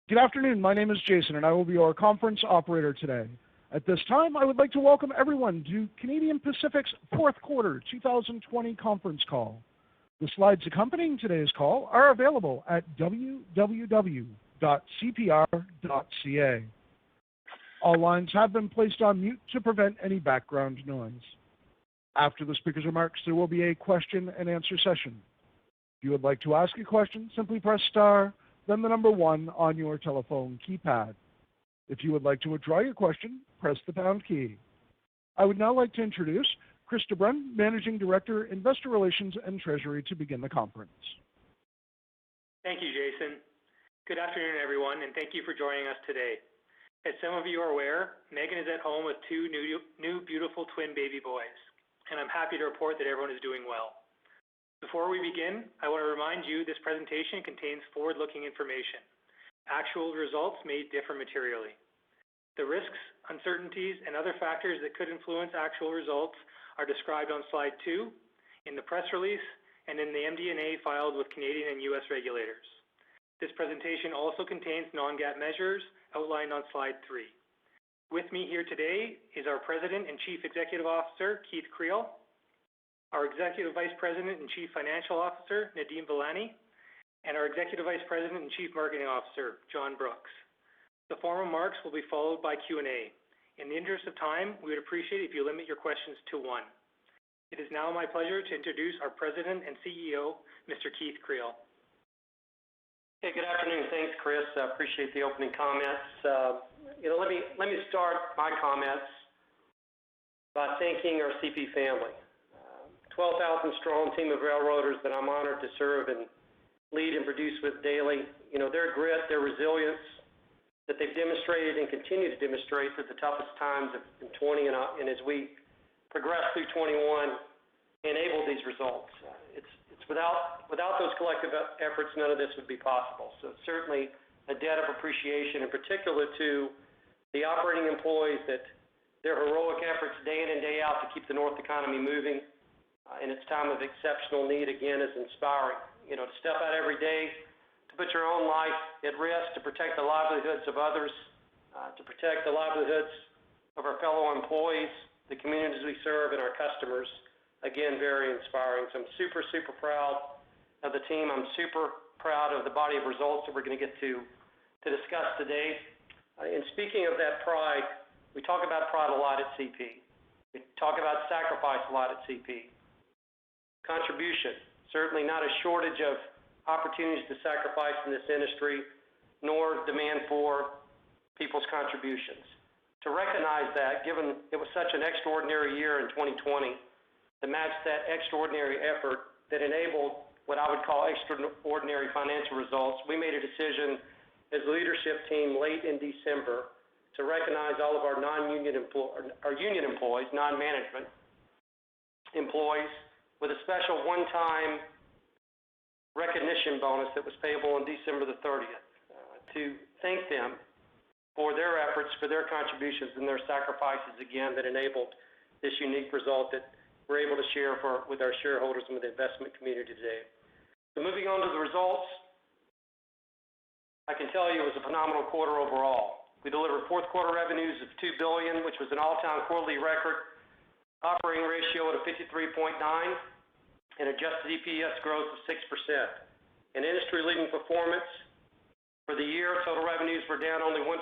Good afternoon. My name is Jason, and I will be your conference operator today. At this time, I would like to welcome everyone to Canadian Pacific's fourth quarter 2020 conference call. The slides accompanying today's call are available at www.cpr.ca. All lines have been placed on mute to prevent any background noise. After the speaker's remarks, there will be a question-and-answer session. If you would like to ask a question, simply press star, then the number 1 on your telephone keypad. If you would like to withdraw your question, press the pound key. I would now like to introduce Chris de Bruyn, Managing Director, Investor Relations and Treasury, to begin the conference. Thank you, Jason. Good afternoon, everyone, and thank you for joining us today. As some of you are aware, Megan is at home with 2 new beautiful twin baby boys, and I'm happy to report that everyone is doing well. Before we begin, I want to remind you this presentation contains forward-looking information. Actual results may differ materially. The risks, uncertainties, and other factors that could influence actual results are described on slide 2, in the press release, and in the MD&A filed with Canadian and U.S. regulators. This presentation also contains non-GAAP measures outlined on slide 3. With me here today is our President and Chief Executive Officer, Keith Creel, our Executive Vice President and Chief Financial Officer, Nadeem Velani, and our Executive Vice President and Chief Marketing Officer, John Brooks. The formal remarks will be followed by Q&A. In the interest of time, we would appreciate it if you limit your questions to 1. It is now my pleasure to introduce our President and CEO, Mr. Keith Creel. Hey, good afternoon. Thanks, Chris. I appreciate the opening comments. Let me start my comments by thanking our CP family. 12,000-strong team of railroaders that I'm honored to serve and lead and produce with daily. Their grit, their resilience that they've demonstrated and continue to demonstrate through the toughest times in 20 and as we progress through 21, enabled these results. It's without those collective efforts, none of this would be possible. So certainly a debt of appreciation, in particular to the operating employees, that their heroic efforts day in and day out to keep the North economy moving in its time of exceptional need, again, is inspiring. To step out every day, to put your own life at risk, to protect the livelihoods of others, to protect the livelihoods of our fellow employees, the communities we serve, and our customers, again, very inspiring. So I'm super, super proud of the team. I'm super proud of the body of results that we're going to get to discuss today. And speaking of that pride, we talk about pride a lot at CP. We talk about sacrifice a lot at CP. Contribution, certainly not a shortage of opportunities to sacrifice in this industry, nor demand for people's contributions. To recognize that, given it was such an extraordinary year in 2020, to match that extraordinary effort that enabled what I would call extraordinary financial results, we made a decision as a leadership team late in December to recognize all of our union employees, non-management employees, with a special one-time recognition bonus that was payable on December the 30th, to thank them for their efforts, for their contributions, and their sacrifices, again, that enabled this unique result that we're able to share with our shareholders and with the investment community today. So moving on to the results, I can tell you it was a phenomenal quarter overall. We delivered fourth quarter revenues of $2 billion, which was an all-time quarterly record, operating ratio at a 53.9, and adjusted EPS growth of 6%. An industry-leading performance. For the year, total revenues were down only 1%.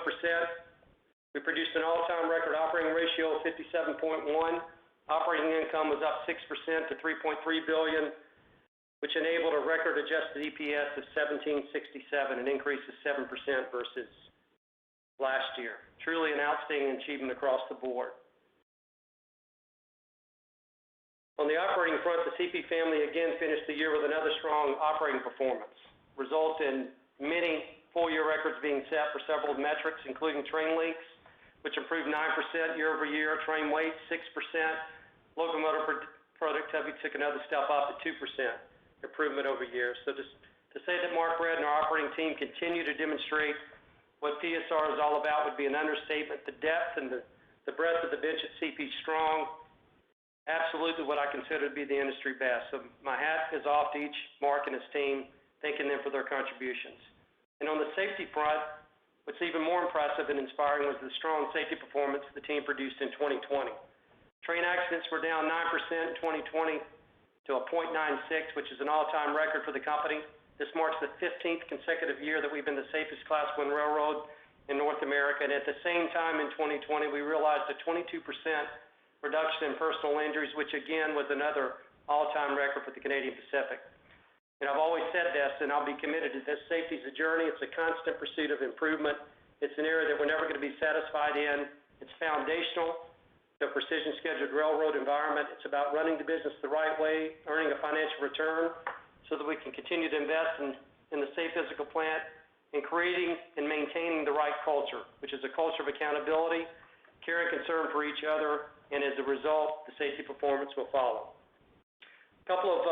We produced an all-time record operating ratio of 57.1. Operating income was up 6% to $3.3 billion, which enabled a record adjusted EPS of $17.67, an increase of 7% versus last year. Truly an outstanding achievement across the board. On the operating front, the CP family again finished the year with another strong operating performance, result in many full-year records being set for several metrics, including train lengths, which improved 9% year over year, train weight 6%, locomotive productivity took another step up at 2% improvement over year. So just to say that Mark Redd and our operating team continue to demonstrate what PSR is all about would be an understatement. The depth and the breadth of the bench at CP is strong. Absolutely what I consider to be the industry best. So my hat is off to each Mark and his team, thanking them for their contributions. And on the safety front, What's even more impressive and inspiring was the strong safety performance the team produced in 2020. Train accidents were down 9% in 2020 to a .96, which is an all-time record for the company. This marks the 15th consecutive year that we've been the safest Class I railroad in North America, and at the same time in 2020, we realized a 22% reduction in personal injuries, which again was another all-time record for the Canadian Pacific. And I've always said this, and I'll be committed to this: safety is a journey. It's a constant pursuit of improvement. It's an area that we're never going to be satisfied in. It's foundational to a precision scheduled railroad environment. It's about running the business the right way, earning a financial return so that we can continue to invest in the safe physical plant, and creating and maintaining the right culture, which is a culture of accountability, care and concern for each other, and as a result, the safety performance will follow. A couple of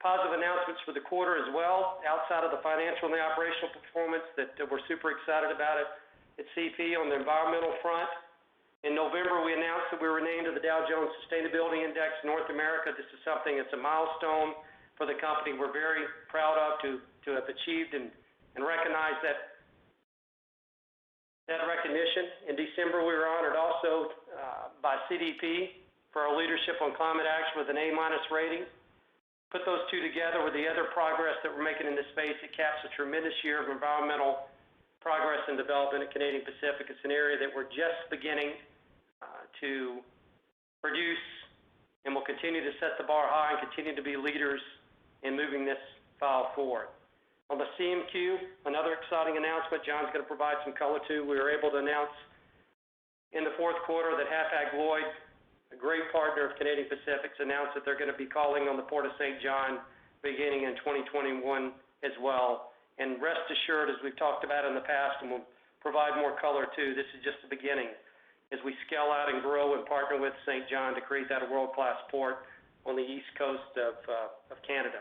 positive announcements for the quarter as well, outside of the financial and the operational performance that we're super excited about it at CP on the environmental front. In November, we announced that we were named to the Dow Jones Sustainability Index North America. This is something that's a milestone for the company we're very proud of to have achieved and recognize that recognition. In December, we were honored also by CDP for our leadership on climate action with an A- rating. Put those two together with the other progress that we're making in this space, it caps a tremendous year of environmental progress and development at Canadian Pacific. It's an area that we're just beginning to produce, and we'll continue to set the bar high and continue to be leaders in moving this file forward. On the CMQ, another exciting announcement John's going to provide some color to. We were able to announce in the fourth quarter that Hapag-Lloyd, a great partner of Canadian Pacific's, announced that they're going to be calling on the Port of St. John beginning in 2021 as well. And rest assured, as we've talked about in the past, and we'll provide more color too, this is just the beginning as we scale out and grow and partner with St. John to create that world-class port on the east coast of Canada.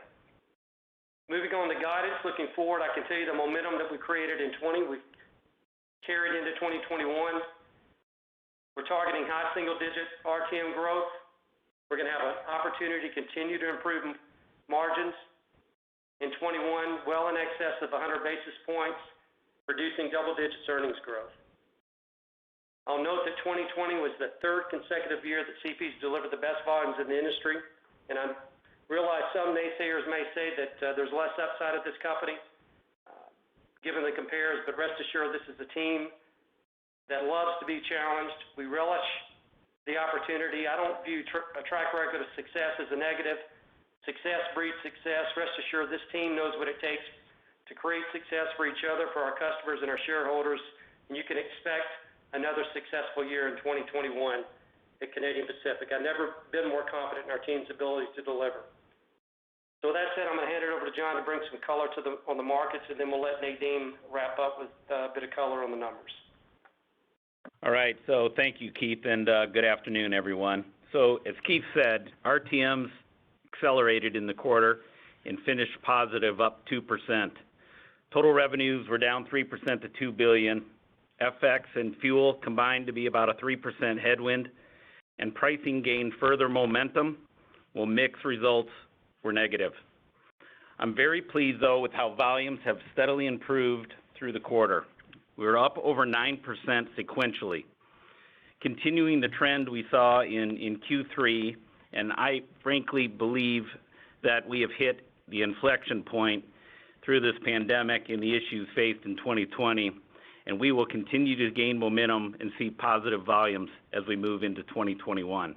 Moving on to guidance, looking forward, I can tell you the momentum that we created in 2020, we've carried into 2021. We're targeting high single-digit RTM growth. We're going to have an opportunity to continue to improve margins in 21, well in excess of 100 basis points, producing double-digit earnings growth. I'll note that 2020 was the third consecutive year that CP's delivered the best volumes in the industry, and I realize some naysayers may say that there's less upside at this company, given the compares, but rest assured this is a team that loves to be challenged. We relish the opportunity. I don't view a track record of success as a negative. Success breeds success. Rest assured this team knows what it takes to create success for each other, for our customers and our shareholders, and you can expect another successful year in 2021 at Canadian Pacific. I've never been more confident in our team's abilities to deliver. So with that said, I'm going to hand it over to John to bring some color on the markets, and then we'll let Nadeem wrap up with a bit of color on the numbers. All right, so thank you, Keith, and good afternoon, everyone. So as Keith said, RTMs accelerated in the quarter and finished positive, up 2%. Total revenues were down 3% to $2 billion. FX and fuel combined to be about a 3% headwind, and pricing gained further momentum, while mix results were negative. I'm very pleased, though, with how volumes have steadily improved through the quarter. We were up over 9% sequentially, continuing the trend we saw in Q3, and I frankly believe that we have hit the inflection point through this pandemic and the issues faced in 2020, and we will continue to gain momentum and see positive volumes as we move into 2021.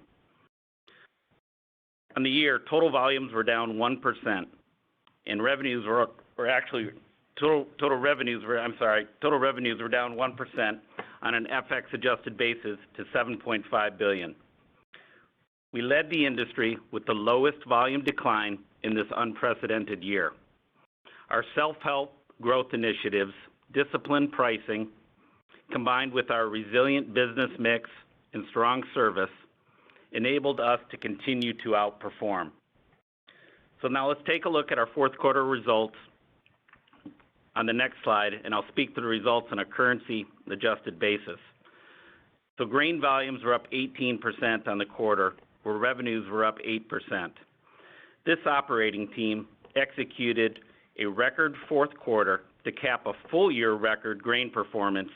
On the year, total volumes were down 1%, and revenues were actually total revenues were down 1% on an FX adjusted basis to $7.5 billion. We led the industry with the lowest volume decline in this unprecedented year. Our self-help growth initiatives, disciplined pricing, combined with our resilient business mix and strong service, enabled us to continue to outperform. So now let's take a look at our fourth quarter results on the next slide, and I'll speak to the results on a currency-adjusted basis. So grain volumes were up 18% on the quarter, where revenues were up 8%. This operating team executed a record fourth quarter to cap a full-year record grain performance,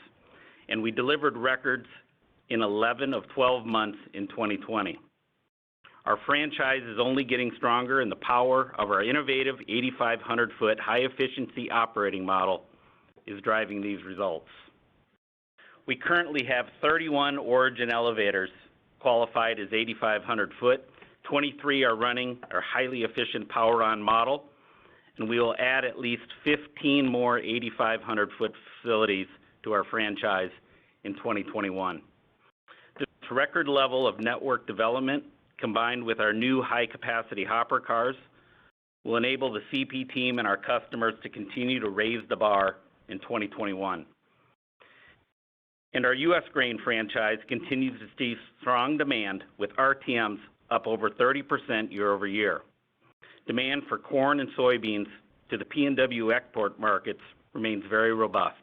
and we delivered records in 11 of 12 months in 2020. Our franchise is only getting stronger, and the power of our innovative 8,500-foot high-efficiency operating model is driving these results. We currently have 31 Origin elevators qualified as 8,500 foot, 23 are running our highly efficient power-on model, and we will add at least 15 more 8,500 foot facilities to our franchise in 2021. This record level of network development, combined with our new high-capacity hopper cars, will enable the CP team and our customers to continue to raise the bar in 2021. And our U.S. grain franchise continues to see strong demand, with RTMs up over 30% year over year. Demand for corn and soybeans to the PNW export markets remains very robust.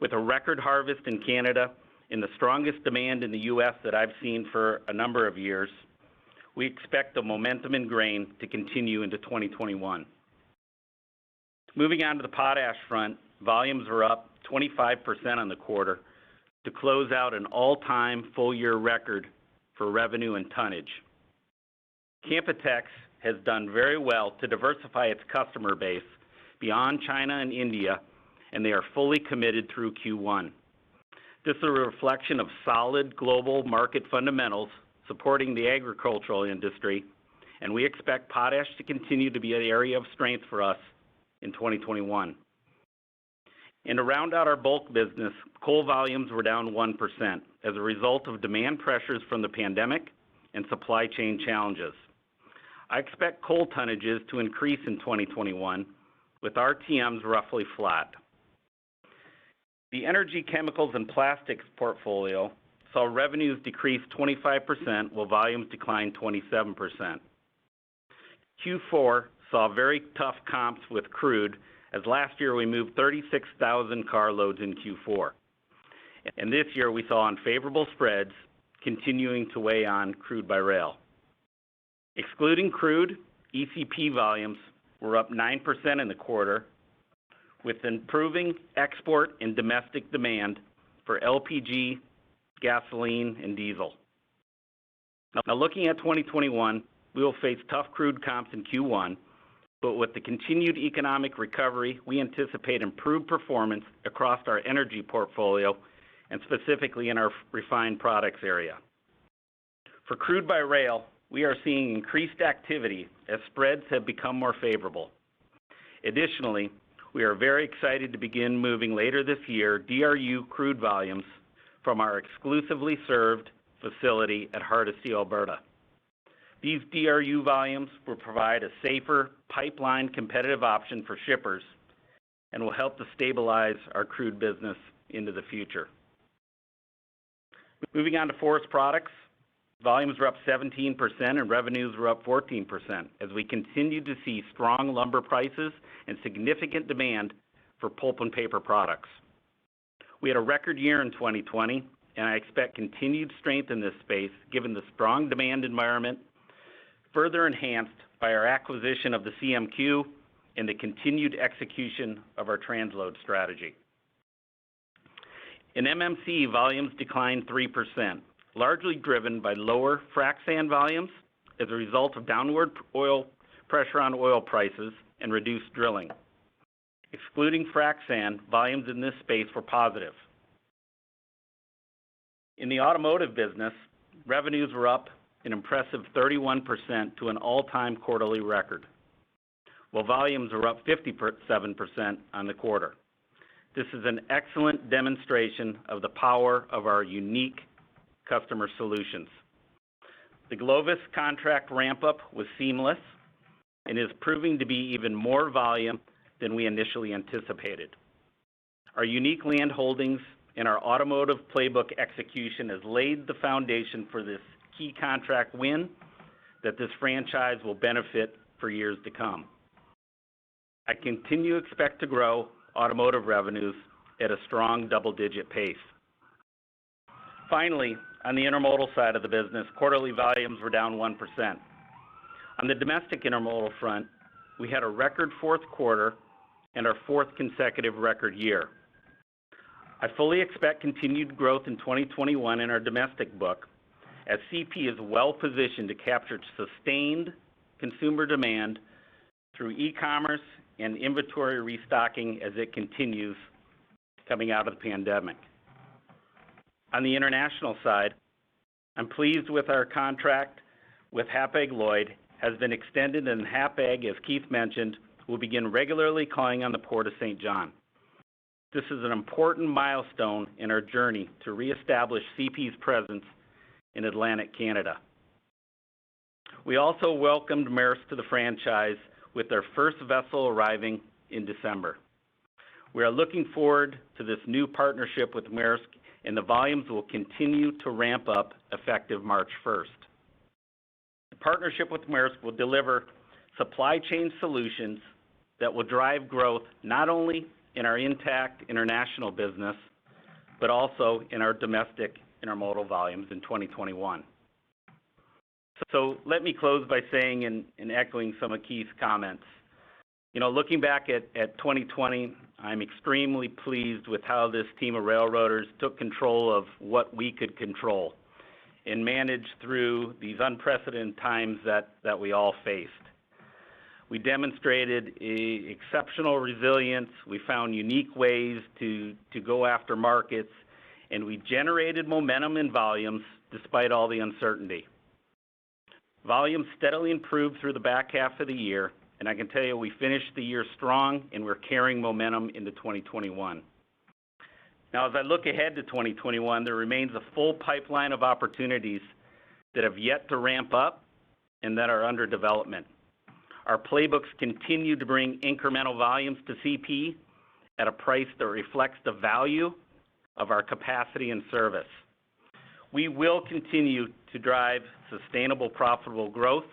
With a record harvest in Canada and the strongest demand in the U.S. that I've seen for a number of years, we expect the momentum in grain to continue into 2021. Moving on to the potash front, volumes were up 25% on the quarter to close out an all-time full-year record for revenue and tonnage. Canpotex has done very well to diversify its customer base beyond China and India, and they are fully committed through Q1. This is a reflection of solid global market fundamentals supporting the agricultural industry, and we expect potash to continue to be an area of strength for us in 2021. And to round out our bulk business, coal volumes were down 1% as a result of demand pressures from the pandemic and supply chain challenges. I expect coal tonnages to increase in 2021, with RTMs roughly flat. The energy, chemicals, and plastics portfolio saw revenues decrease 25% while volumes declined 27%. Q4 saw very tough comps with crude, as last year we moved 36,000 carloads in Q4. And this year we saw unfavorable spreads continuing to weigh on crude by rail. Excluding crude, ECP volumes were up 9% in the quarter, with improving export and domestic demand for LPG, gasoline, and diesel. Now looking at 2021, we will face tough crude comps in Q1, but with the continued economic recovery, we anticipate improved performance across our energy portfolio and specifically in our refined products area. For crude by rail, we are seeing increased activity as spreads have become more favorable. Additionally, we are very excited to begin moving later this year DRU crude volumes from our exclusively served facility at Hardisty, Alberta. These DRU volumes will provide a safer pipeline competitive option for shippers and will help to stabilize our crude business into the future. Moving on to forest products, volumes were up 17% and revenues were up 14% as we continue to see strong lumber prices and significant demand for pulp and paper products. We had a record year in 2020, and I expect continued strength in this space given the strong demand environment, further enhanced by our acquisition of the CMQ and the continued execution of our transload strategy. In MMC, volumes declined 3%, largely driven by lower frac sand volumes as a result of downward oil pressure on oil prices and reduced drilling. Excluding frac sand, volumes in this space were positive. In the automotive business, revenues were up an impressive 31% to an all-time quarterly record, while volumes were up 57% on the quarter. This is an excellent demonstration of the power of our unique customer solutions. The Glovis contract ramp-up was seamless and is proving to be even more volume than we initially anticipated. Our unique land holdings and our automotive playbook execution has laid the foundation for this key contract win that this franchise will benefit for years to come. I continue to expect to grow automotive revenues at a strong double-digit pace. Finally, on the intermodal side of the business, quarterly volumes were down 1%. On the domestic intermodal front, we had a record fourth quarter and our fourth consecutive record year. I fully expect continued growth in 2021 in our domestic book, as CP is well positioned to capture sustained consumer demand through e-commerce and inventory restocking as it continues coming out of the pandemic. On the international side, I'm pleased with our contract with Hapag-Lloyd has been extended, and Hapag, as Keith mentioned, will begin regularly calling on the Port of Saint John. This is an important milestone in our journey to reestablish CP's presence in Atlantic Canada. We also welcomed Maersk to the franchise with their first vessel arriving in December. We are looking forward to this new partnership with Maersk, and the volumes will continue to ramp up effective March 1st. The partnership with Maersk will deliver supply chain solutions that will drive growth not only in our intact international business, but also in our domestic intermodal volumes in 2021. So let me close by saying and echoing some of Keith's comments. You know, looking back at 2020, I'm extremely pleased with how this team of railroaders took control of what we could control and managed through these unprecedented times that we all faced. We demonstrated exceptional resilience. We found unique ways to go after markets, and we generated momentum in volumes despite all the uncertainty. Volumes steadily improved through the back half of the year, and I can tell you we finished the year strong and we're carrying momentum into 2021. Now, as I look ahead to 2021, there remains a full pipeline of opportunities that have yet to ramp up and that are under development. Our playbooks continue to bring incremental volumes to CP at a price that reflects the value of our capacity and service. We will continue to drive sustainable, profitable growth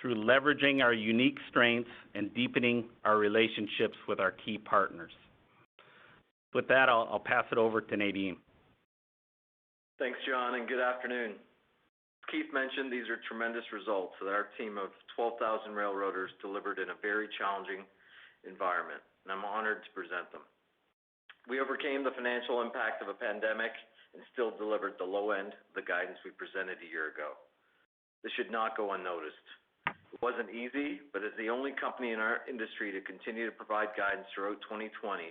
through leveraging our unique strengths and deepening our relationships with our key partners. With that, I'll pass it over to Nadeem. Thanks, John, and good afternoon. Keith mentioned these are tremendous results that our team of 12,000 railroaders delivered in a very challenging environment, and I'm honored to present them. We overcame the financial impact of a pandemic and still delivered the low end of the guidance we presented a year ago. This should not go unnoticed. It wasn't easy, but as the only company in our industry to continue to provide guidance throughout 2020,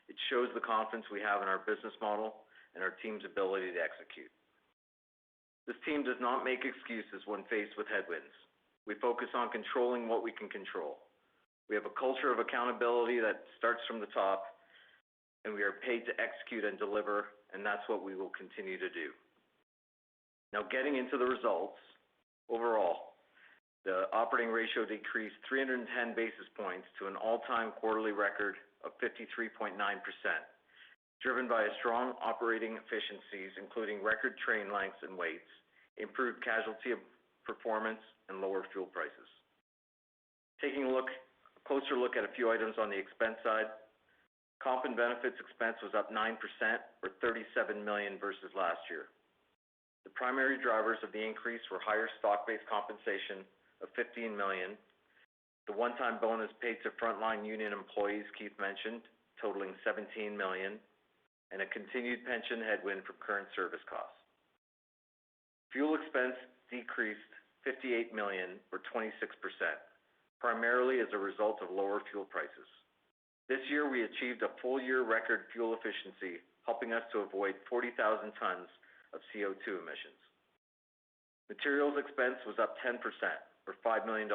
it shows the confidence we have in our business model and our team's ability to execute. This team does not make excuses when faced with headwinds. We focus on controlling what we can control. We have a culture of accountability that starts from the top, and we are paid to execute and deliver, and that's what we will continue to do. Now, getting into the results, overall, the operating ratio decreased 310 basis points to an all-time quarterly record of 53.9%, driven by strong operating efficiencies, including record train lengths and weights, improved casualty performance, and lower fuel prices. Taking a closer look at a few items on the expense side, comp and benefits expense was up 9%, or $37 million versus last year. The primary drivers of the increase were higher stock-based compensation of $15 million, the one-time bonus paid to frontline union employees Keith mentioned, totaling $17 million, and a continued pension headwind from current service costs. Fuel expense decreased $58 million, or 26%, primarily as a result of lower fuel prices. This year, we achieved a full-year record fuel efficiency, helping us to avoid 40,000 tons of CO2 emissions. Materials expense was up 10%, or $5 million,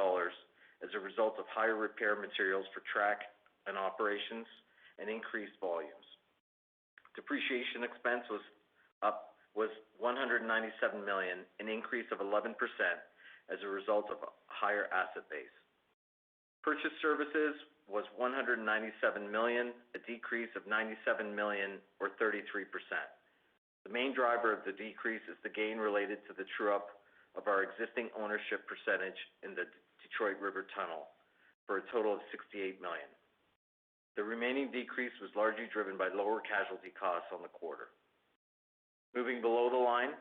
as a result of higher repair materials for track and operations and increased volumes. Depreciation expense was $197 million, an increase of 11% as a result of a higher asset base. Purchase services was $197 million, a decrease of $97 million, or 33%. The main driver of the decrease is the gain related to the true-up of our existing ownership percentage in the Detroit River Tunnel for a total of $68 million. The remaining decrease was largely driven by lower casualty costs on the quarter. Moving below the line,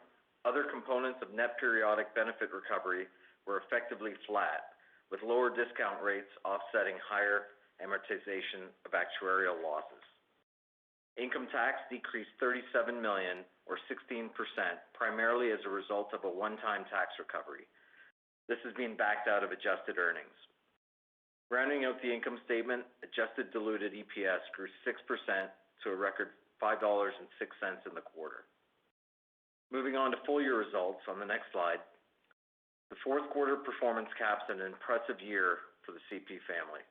other components of net periodic benefit recovery were effectively flat, with lower discount rates offsetting higher amortization of actuarial losses. Income tax decreased $37 million, or 16%, primarily as a result of a one-time tax recovery. This is being backed out of adjusted earnings. Rounding out the income statement, adjusted diluted EPS grew 6% to a record $5.06 in the quarter. Moving on to full-year results on the next slide, the fourth quarter performance caps an impressive year for the CP family.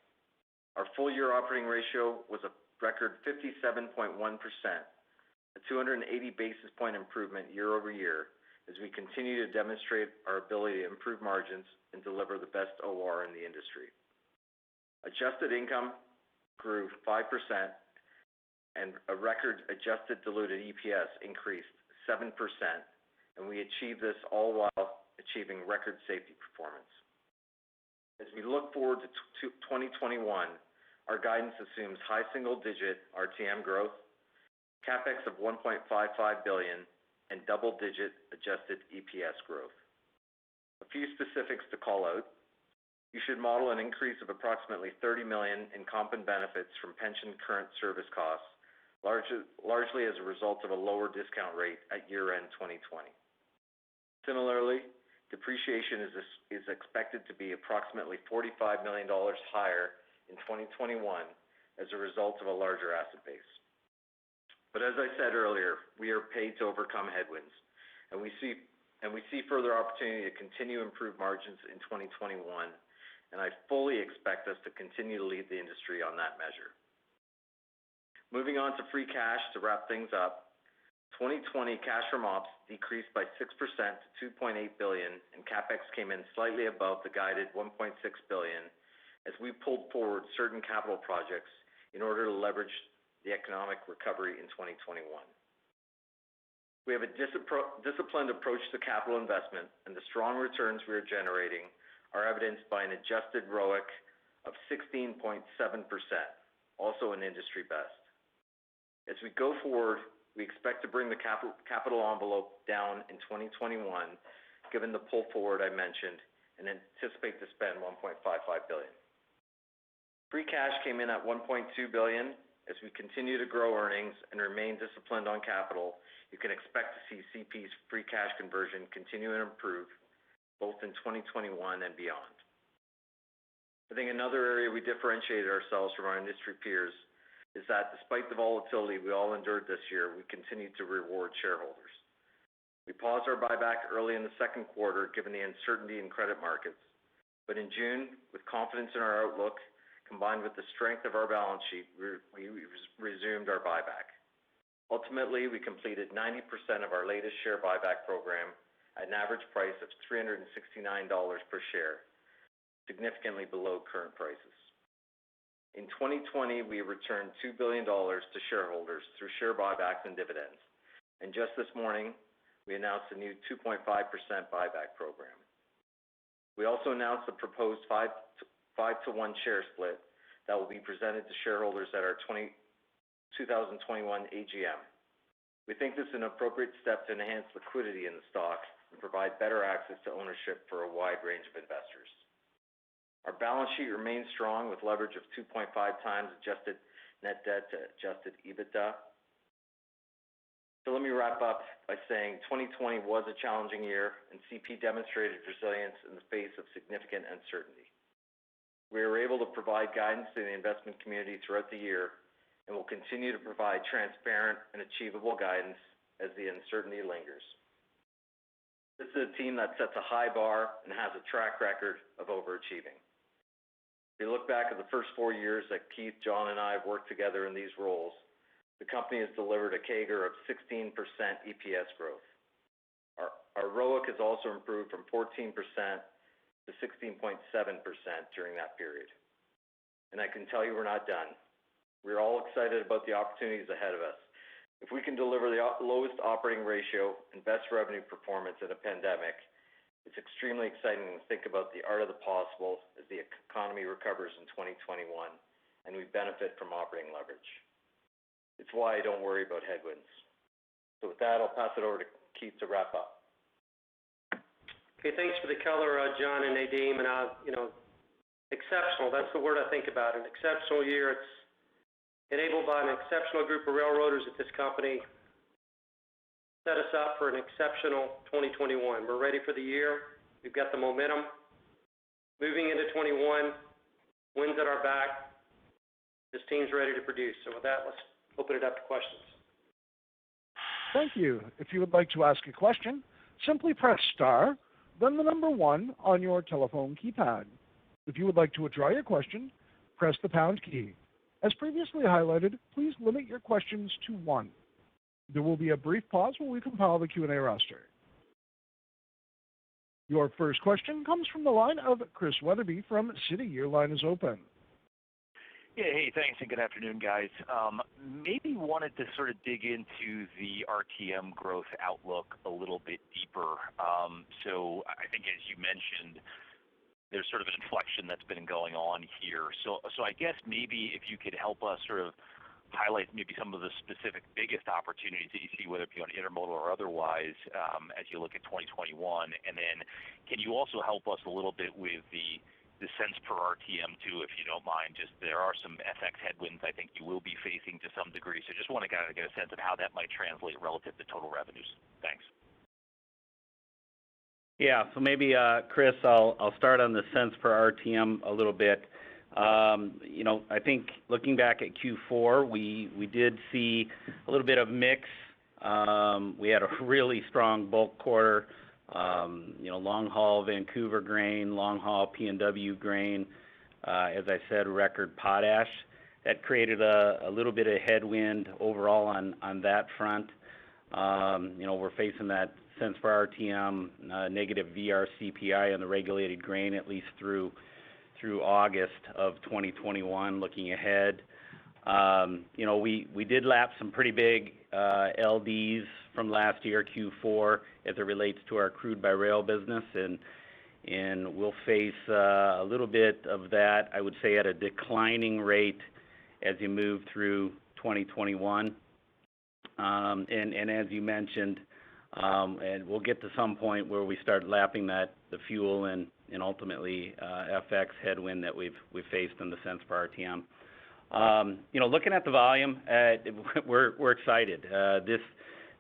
Our full-year operating ratio was a record 57.1%, a 280 basis point improvement year over year as we continue to demonstrate our ability to improve margins and deliver the best OR in the industry. Adjusted income grew 5%, and a record adjusted diluted EPS increased 7%, and we achieved this all while achieving record safety performance. As we look forward to 2021, our guidance assumes high single-digit RTM growth, CapEx of $1.55 billion, and double-digit adjusted EPS growth. A few specifics to call out. You should model an increase of approximately $30 million in comp and benefits from pension current service costs, largely as a result of a lower discount rate at year-end 2020. Similarly, depreciation is expected to be approximately $45 million higher in 2021 as a result of a larger asset base. But as I said earlier, we are paid to overcome headwinds, and we see further opportunity to continue to improve margins in 2021, and I fully expect us to continue to lead the industry on that measure. Moving on to free cash to wrap things up, 2020 cash from ops decreased by 6% to $2.8 billion, and CapEx came in slightly above the guided $1.6 billion as we pulled forward certain capital projects in order to leverage the economic recovery in 2021. We have a disciplined approach to capital investment, and the strong returns we are generating are evidenced by an adjusted ROIC of 16.7%, also an industry best. As we go forward, we expect to bring the capital envelope down in 2021, given the pull forward I mentioned, and anticipate to spend $1.55 billion. Free cash came in at $1.2 billion. As we continue to grow earnings and remain disciplined on capital, you can expect to see CP's free cash conversion continue to improve both in 2021 and beyond. I think another area we differentiated ourselves from our industry peers is that despite the volatility we all endured this year, we continued to reward shareholders. We paused our buyback early in the second quarter given the uncertainty in credit markets, but in June, with confidence in our outlook, combined with the strength of our balance sheet, we resumed our buyback. Ultimately, we completed 90% of our latest share buyback program at an average price of $369 per share, significantly below current prices. In 2020, we returned $2 billion to shareholders through share buybacks and dividends, and just this morning, we announced a new 2.5% buyback program. We also announced the proposed 5-to-1 share split that will be presented to shareholders at our 2021 AGM. We think this is an appropriate step to enhance liquidity in the stock and provide better access to ownership for a wide range of investors. Our balance sheet remains strong with leverage of 2.5 times adjusted net debt to adjusted EBITDA. So let me wrap up by saying 2020 was a challenging year, and CP demonstrated resilience in the face of significant uncertainty. We were able to provide guidance to the investment community throughout the year, and will continue to provide transparent and achievable guidance as the uncertainty lingers. This is a team that sets a high bar and has a track record of overachieving. If you look back at the first 4 years that Keith, John, and I have worked together in these roles, the company has delivered a CAGR of 16% EPS growth. Our ROIC has also improved from 14% to 16.7% during that period. And I can tell you we're not done. We're all excited about the opportunities ahead of us. If we can deliver the lowest operating ratio and best revenue performance in a pandemic, it's extremely exciting to think about the art of the possible as the economy recovers in 2021 and we benefit from operating leverage. It's why I don't worry about headwinds. So with that, I'll pass it over to Keith to wrap up. Okay, thanks for the color, John and Nadeem. And exceptional. That's the word I think about. An exceptional year. It's enabled by an exceptional group of railroaders at this company. Set us up for an exceptional 2021. We're ready for the year. We've got the momentum. Moving into 21, wins at our back. This team's ready to produce. So with that, let's open it up to questions. Thank you. If you would like to ask a question, simply press star, then the number 1 on your telephone keypad. If you would like to withdraw your question, press the pound key. As previously highlighted, please limit your questions to 1. There will be a brief pause while we compile the Q&A roster. Your first question comes from the line of Chris Wetherbee from Citi. Your line is open. Yeah, hey, thanks, and good afternoon, guys. Maybe wanted to sort of dig into the RTM growth outlook a little bit deeper. So I think, as you mentioned, there's sort of an inflection that's been going on here. So I guess maybe if you could help us sort of highlight maybe some of the specific biggest opportunities that you see, whether it be on intermodal or otherwise, as you look at 2021. And then can you also help us a little bit with the cents per RTM too, if you don't mind? Just there are some FX headwinds I think you will be facing to some degree. So just want to kind of get a sense of how that might translate relative to total revenues. Thanks. Yeah, so maybe, Chris, I'll start on the cents per RTM a little bit. I think looking back at Q4, we did see a little bit of mix. We had a really strong bulk quarter, long haul Vancouver grain, long haul PNW grain, as I said, record potash. That created a little bit of headwind overall on that front. We're facing that cents per RTM, negative VRCPI on the regulated grain, at least through August of 2021, looking ahead. We did lap some pretty big LDs from last year, Q4, as it relates to our crude by rail business, and we'll face a little bit of that, I would say, at a declining rate as you move through 2021. And as you mentioned, and we'll get to some point where we start lapping the fuel and ultimately FX headwind that we've faced in the cents per RTM. Looking at the volume, we're excited.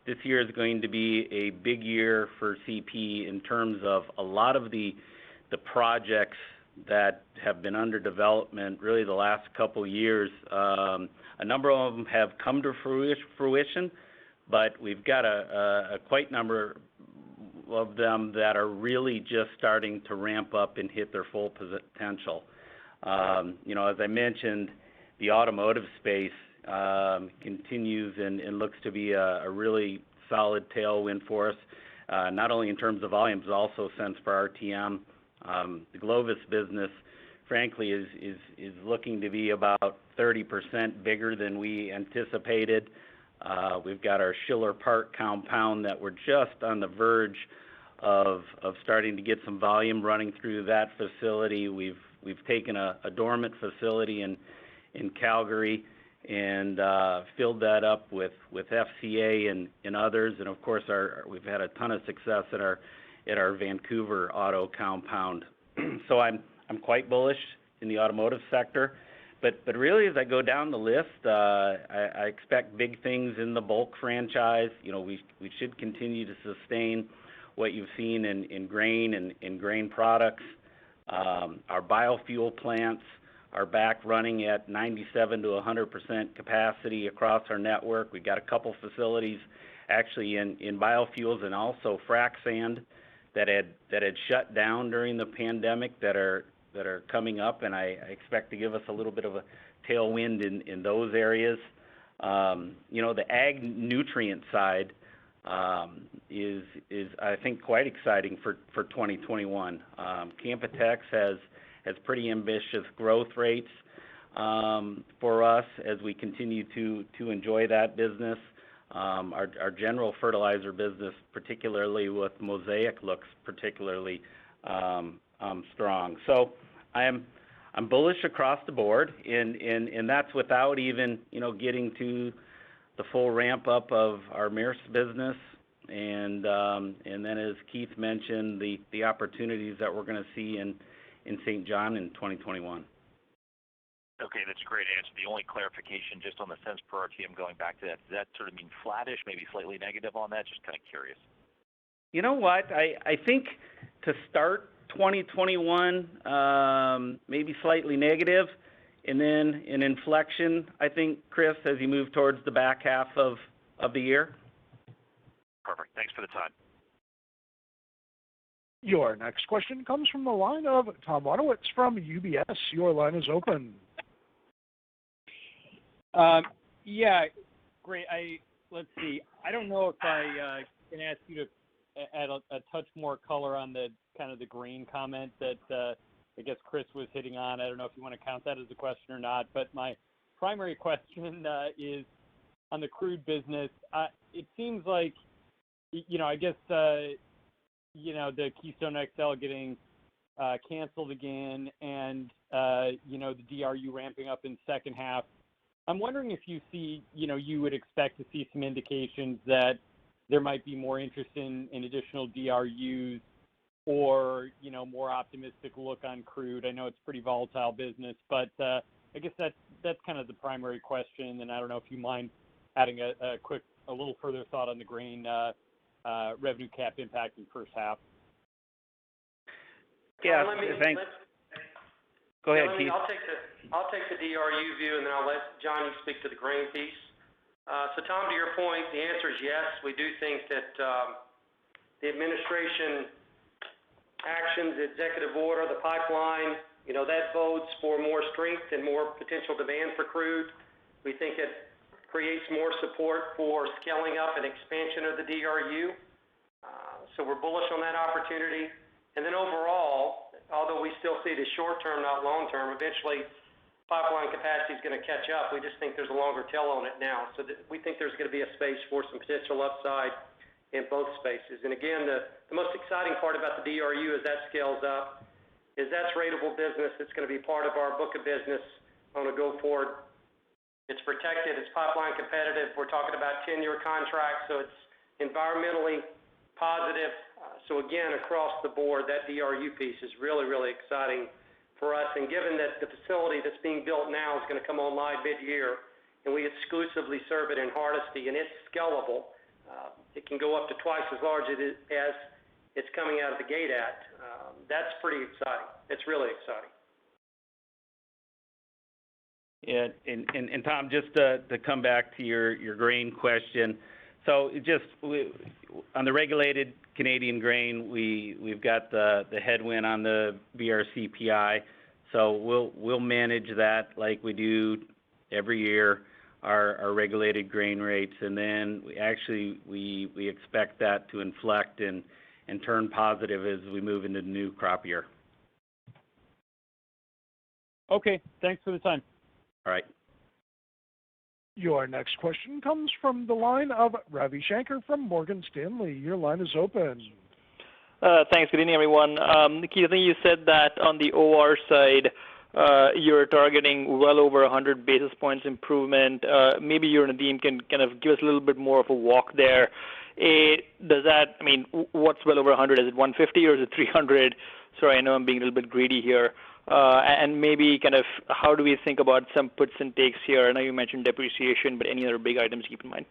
This year is going to be a big year for CP in terms of a lot of the projects that have been under development really the last couple years. A number of them have come to fruition, but we've got a quite number of them that are really just starting to ramp up and hit their full potential. As I mentioned, the automotive space continues and looks to be a really solid tailwind for us, not only in terms of volumes, but also cents per RTM. The Glovis business, frankly, is looking to be about 30% bigger than we anticipated. We've got our Schiller Park compound that we're just on the verge of starting to get some volume running through that facility. We've taken a dormant facility in Calgary and filled that up with FCA and others, and of course we've had a ton of success at our Vancouver auto compound. So I'm quite bullish in the automotive sector. But really, as I go down the list, I expect big things in the bulk franchise. We should continue to sustain what you've seen in grain and in grain products. Our biofuel plants are back running at 97 to 100% capacity across our network. We've got a couple facilities actually in biofuels and also frac sand that had shut down during the pandemic that are coming up, and I expect to give us a little bit of a tailwind in those areas. The ag nutrient side is I think quite exciting for 2021. Canpotex has pretty ambitious growth rates for us as we continue to enjoy that business. Our general fertilizer business, particularly with Mosaic, looks particularly strong. So I'm bullish across the board, and that's without even getting to the full ramp up of our Maersk business, and then as Keith mentioned, the opportunities that we're going to see in St. John in 2021. Okay, that's a great answer. The only clarification just on the cents per RTM going back to that, does that sort of mean flattish, maybe slightly negative on that? Just kind of curious. You know what? I think to start 2021, maybe slightly negative, and then an inflection, I think, Chris, as you move towards the back half of the year. Perfect. Thanks for the time. Your next question comes from the line of Tom Wadewitz from UBS. Your line is open. Yeah, great. Let's see. I don't know if I can ask you to add a touch more color on the kind of the grain comment that I guess Chris was hitting on. I don't know if you want to count that as a question or not, but my primary question is on the crude business. It seems like, I guess, the Keystone XL getting canceled again and, the DRU ramping up in second half. I'm wondering if you see, you would expect to see some indications that there might be more interest in additional DRUs or, more optimistic look on crude. I know it's pretty volatile business, but I guess that's kind of the primary question, and I don't know if you mind adding a little further thought on the grain revenue cap impact in first half. Yeah, thanks. Go ahead, Keith. I'll take the DRU view, and then I'll let Johnny speak to the grain piece. So, Tom, to your point, the answer is yes. We do think that the administration actions, the executive order, the pipeline, that bodes for more strength and more potential demand for crude. We think it creates more support for scaling up and expansion of the DRU. So we're bullish on that opportunity. And then overall, although we still see the short term, not long term, eventually pipeline capacity is going to catch up. We just think there's a longer tail on it now. So we think there's going to be a space for some potential upside in both spaces. And again, the most exciting part about the DRU as that scales up is that's ratable business. It's going to be part of our book of business on a go forward. It's protected. It's pipeline competitive. We're talking about 10-year contracts, so it's environmentally positive. So again, across the board, that DRU piece is really, really exciting for us. And given that the facility that's being built now is going to come online mid-year, and we exclusively serve it in Hardisty, and it's scalable, it can go up to twice as large as it's coming out of the gate at. That's pretty exciting. It's really exciting. Yeah, and Tom, just to come back to your grain question. So on the regulated Canadian grain, we've got the headwind on the BRCPI, so we'll manage that like we do every year, our regulated grain rates, and then we expect that to inflect and turn positive as we move into the new crop year. Okay, thanks for the time. All right. Your next question comes from the line of Ravi Shankar from Morgan Stanley. Your line is open. Thanks. Good evening, everyone. Keith, I think you said that on the OR side, you're targeting well over 100 basis points improvement. Maybe you and Nadeem can kind of give us a little bit more of a walk there. What's well over 100? Is it 150 or is it 300? Sorry, I know I'm being a little bit greedy here. And maybe kind of how do we think about some puts and takes here? I know you mentioned depreciation, but any other big items to keep in mind?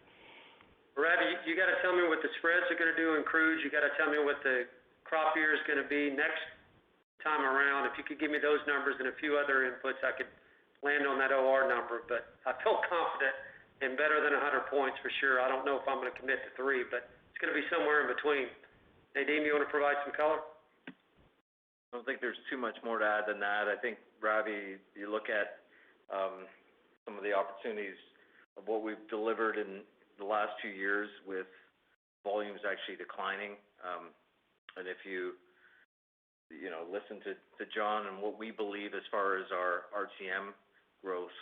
Ravi, you got to tell me what the spreads are going to do in crude. You got to tell me what the crop year is going to be next time around. If you could give me those numbers and a few other inputs, I could land on that OR number. But I feel confident in better than 100 points for sure. I don't know if I'm going to commit to 3, but it's going to be somewhere in between. Nadeem, you want to provide some color? I don't think there's too much more to add than that. I think, Ravi, you look at some of the opportunities of what we've delivered in the last 2 years with volumes actually declining. And if you listen to John and what we believe as far as our RTM growth,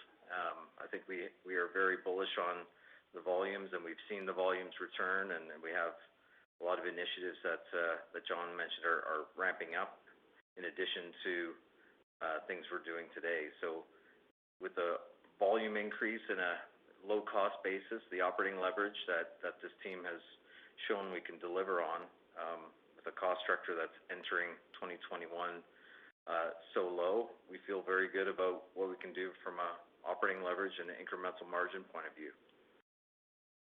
I think we are very bullish on the volumes, and we've seen the volumes return, and we have a lot of initiatives that John mentioned are ramping up in addition to things we're doing today. So with the volume increase in a low-cost basis, the operating leverage that this team has shown we can deliver on, with a cost structure that's entering 2021 so low, we feel very good about what we can do from a operating leverage and an incremental margin point of view.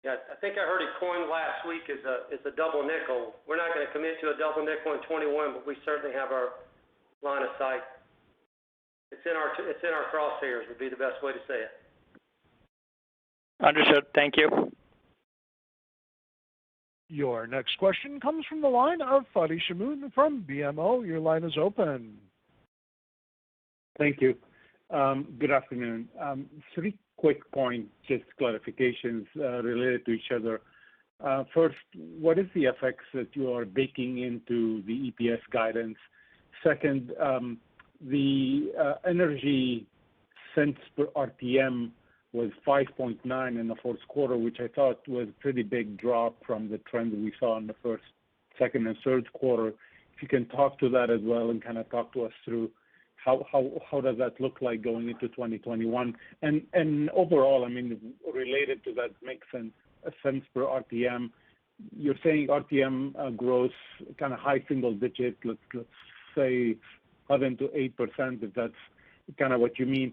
Yeah, I think I heard it coined last week as a double nickel. We're not going to commit to a double nickel in 21, but we certainly have our line of sight. It's in our crosshairs would be the best way to say it. Understood. Thank you. Your next question comes from the line of Fadi Chamoun from BMO. Your line is open. Thank you. Good afternoon. 3 quick points, just clarifications related to each other. First, what is the effects that you are baking into the EPS guidance? Second, the energy cents per RTM was 5.9 in the fourth quarter, which I thought was a pretty big drop from the trend we saw in the first, second, and third quarter. If you can talk to that as well and kind of talk to us through how does that look like going into 2021? And overall, I mean, related to that makes sense, cents per RTM. You're saying RTM growth kind of high single digit, let's say 7 to 8%, if that's kind of what you mean.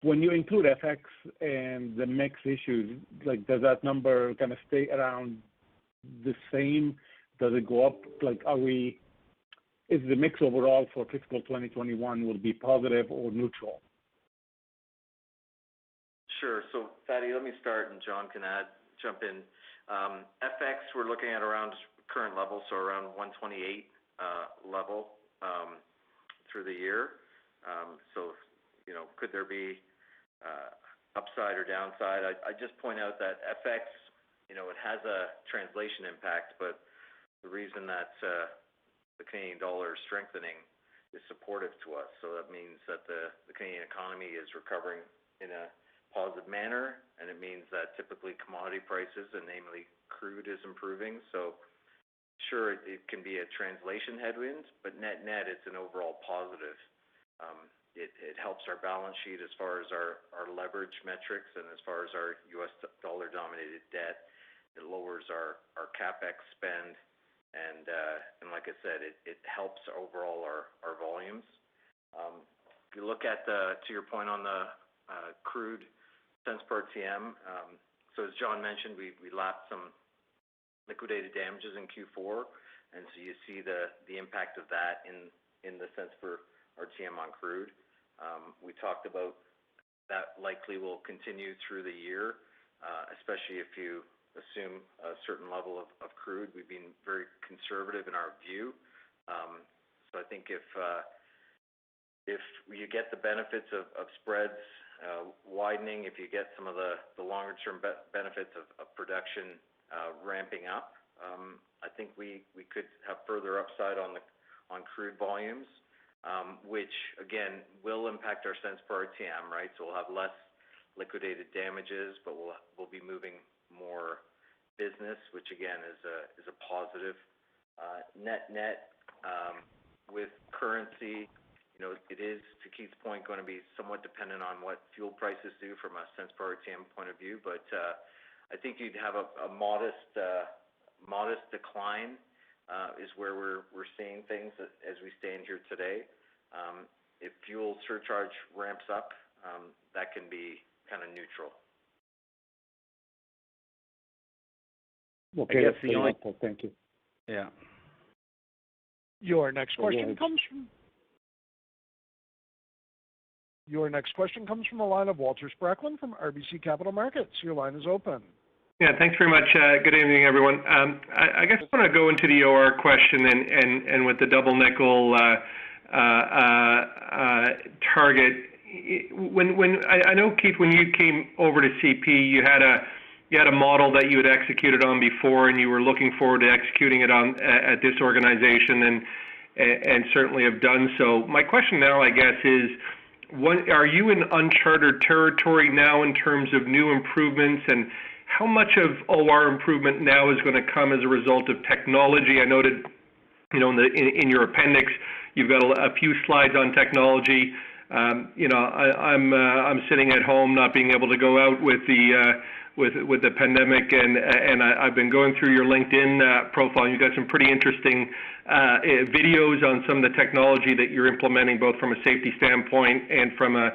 When you include FX and the mix issues, like does that number kind of stay around the same? Does it go up? Like, is the mix overall for fiscal 2021 will be positive or neutral? Sure. So, Fadi, let me start, and John can jump in. FX, we're looking at around current level, so around 128 level through the year. So, could there be upside or downside? I just point out that FX, it has a translation impact, but the reason that the Canadian dollar is strengthening is supportive to us. So that means that the Canadian economy is recovering in a positive manner, and it means that typically commodity prices, and namely crude, is improving. So sure, it can be a translation headwind, but net, it's an overall positive. It helps our balance sheet as far as our leverage metrics and as far as our U.S. dollar-denominated debt. It lowers our CapEx spend, and like I said, it helps overall our volumes. If you look at to your point on the crude cents per RTM, so as John mentioned, we lapped some liquidated damages in Q4, and so you see the impact of that in the cents per RTM on crude. We talked about that likely will continue through the year, especially if you assume a certain level of crude. We've been very conservative in our view. So I think if you get the benefits of spreads widening, if you get some of the longer term benefits of production ramping up, I think we could have further upside on crude volumes, which again will impact our cents per RTM, right? So we'll have less liquidated damages, but we'll be moving more business, which again is a positive. Net with currency, it is, to Keith's point, going to be somewhat dependent on what fuel prices do from a cents per RTM point of view, but I think you'd have a modest decline is where we're seeing things as we stand here today. If fuel surcharge ramps up, that can be kind of neutral. Okay, that's the only. Thank you. Yeah. Your next question comes from the line of Walter Spracklin from RBC Capital Markets. Your line is open. Yeah, thanks very much. Good evening, everyone. I guess I want to go into the OR question and with the double nickel target. When I know, Keith, when you came over to CP, you had a model that you had executed on before, and you were looking forward to executing it on at this organization, and certainly have done so. My question now, I guess, is, are you in uncharted territory now in terms of new improvements, and how much of OR improvement now is going to come as a result of technology? I noted, in your appendix, you've got a few slides on technology. I'm sitting at home, not being able to go out with the pandemic, and I've been going through your LinkedIn profile. You've got some pretty interesting videos on some of the technology that you're implementing, both from a safety standpoint and from a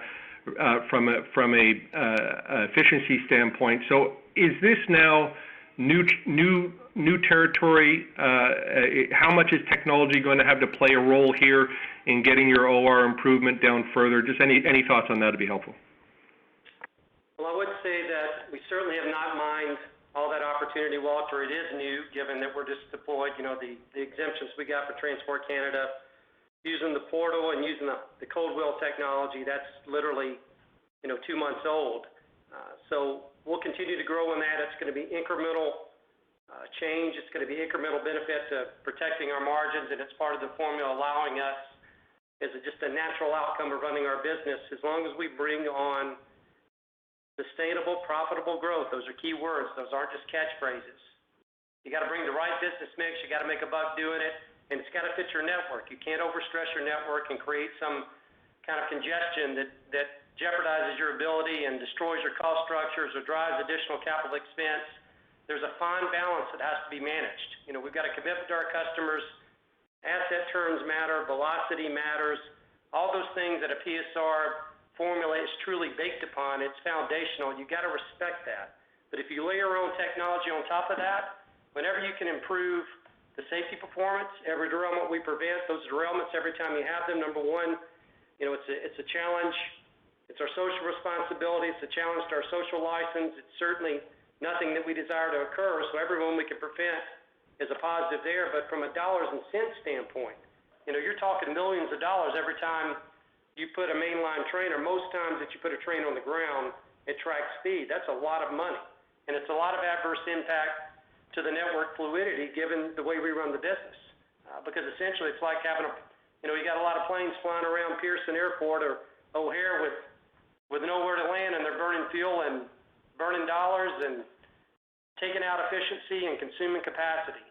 efficiency standpoint. So, is this now new territory? How much is technology going to have to play a role here in getting your OR improvement down further? Just any thoughts on that would be helpful. Well, I would say that we certainly have not mined all that opportunity, Walter. It is new, given that we're just deployed, the exemptions we got for Transport Canada, using the portal and using the cold wheel technology. That's literally, 2 months old. So we'll continue to grow in that. It's going to be incremental change. It's going to be incremental benefit to protecting our margins, and it's part of the formula allowing us, as just a natural outcome of running our business, as long as we bring on sustainable, profitable growth. Those are key words. Those aren't just catchphrases. You got to bring the right business mix. You got to make a buck doing it, and it's got to fit your network. You can't overstress your network and create some kind of congestion that jeopardizes your ability and destroys your cost structures or drives additional capital expense. There's a fine balance that has to be managed. We've got a commitment to our customers. Asset turns matter. Velocity matters. All those things that a PSR formula is truly baked upon. It's foundational. You got to respect that. But if you layer your own technology on top of that, whenever you can improve the safety performance, every derailment we prevent, those derailments every time you have them, number one, it's a challenge. It's our social responsibility. It's a challenge to our social license. It's certainly nothing that we desire to occur. So everyone we can prevent is a positive there. But from a dollars and cents standpoint, you're talking millions of dollars every time you put a mainline train, or most times that you put a train on the ground at track speed. That's a lot of money. And it's a lot of adverse impact to the network fluidity given the way we run the business. Because essentially it's like having you got a lot of planes flying around Pearson Airport or O'Hare with nowhere to land, and they're burning fuel and burning dollars and taking out efficiency and consuming capacity.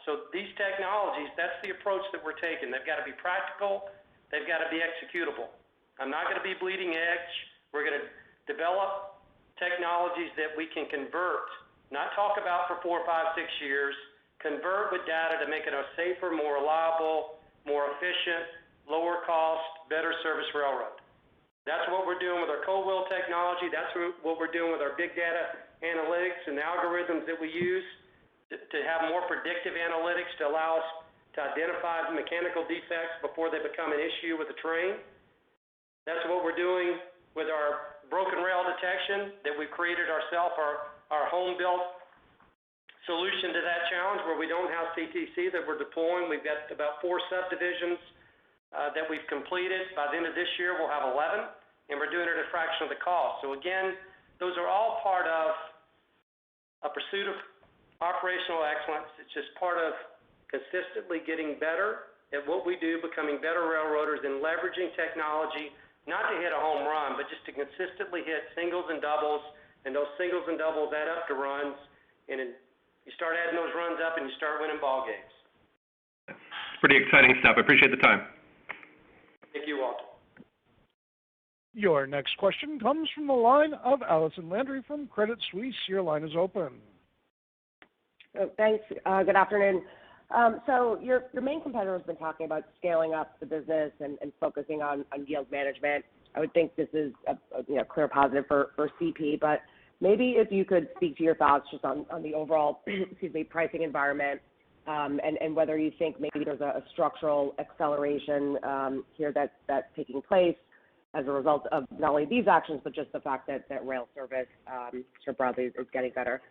So these technologies, that's the approach that we're taking. They've got to be practical. They've got to be executable. I'm not going to be bleeding edge. We're going to develop technologies that we can convert, not talk about for 4, 5, 6 years, convert with data to make it a safer, more reliable, more efficient, lower cost, better service railroad. That's what we're doing with our cold wheel technology. That's what we're doing with our big data analytics and the algorithms that we use to have more predictive analytics to allow us to identify the mechanical defects before they become an issue with the train. That's what we're doing with our broken rail detection that we've created ourselves, our home-built solution to that challenge where we don't have CTC that we're deploying. We've got about 4 subdivisions that we've completed. By the end of this year, we'll have 11, and we're doing it at a fraction of the cost. So again, those are all part of a pursuit of operational excellence. It's just part of consistently getting better at what we do, becoming better railroaders, and leveraging technology, not to hit a home run, but just to consistently hit singles and doubles, and those singles and doubles add up to runs, and you start adding those runs up and you start winning ball games. Pretty exciting stuff. I appreciate the time. Thank you, Walter. Your next question comes from the line of Allison Landry from Credit Suisse. Your line is open. Thanks. Good afternoon. So your main competitor has been talking about scaling up the business and focusing on yield management. I would think this is a clear positive for CP, but maybe if you could speak to your thoughts just on the overall pricing environment, and whether you think maybe there's a structural acceleration here that's taking place as a result of not only these actions, but just the fact that rail service sort of broadly is getting better.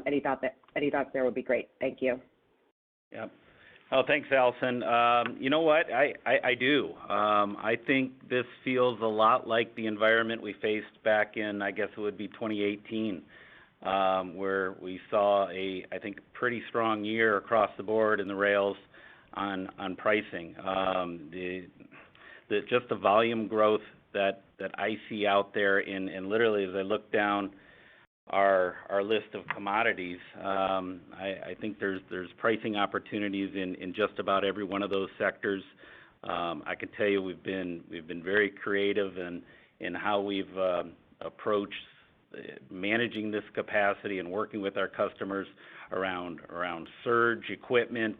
Any thoughts there would be great. Thank you. Yeah. Oh, thanks, Allison. You know what? I do. I think this feels a lot like the environment we faced back in, I guess it would be 2018, where we saw I think, pretty strong year across the board in the rails on pricing. Just the volume growth that I see out there, and literally as I look down our list of commodities, I think there's pricing opportunities in just about every one of those sectors I can tell you we've been very creative in how we've approached managing this capacity and working with our customers around surge equipment,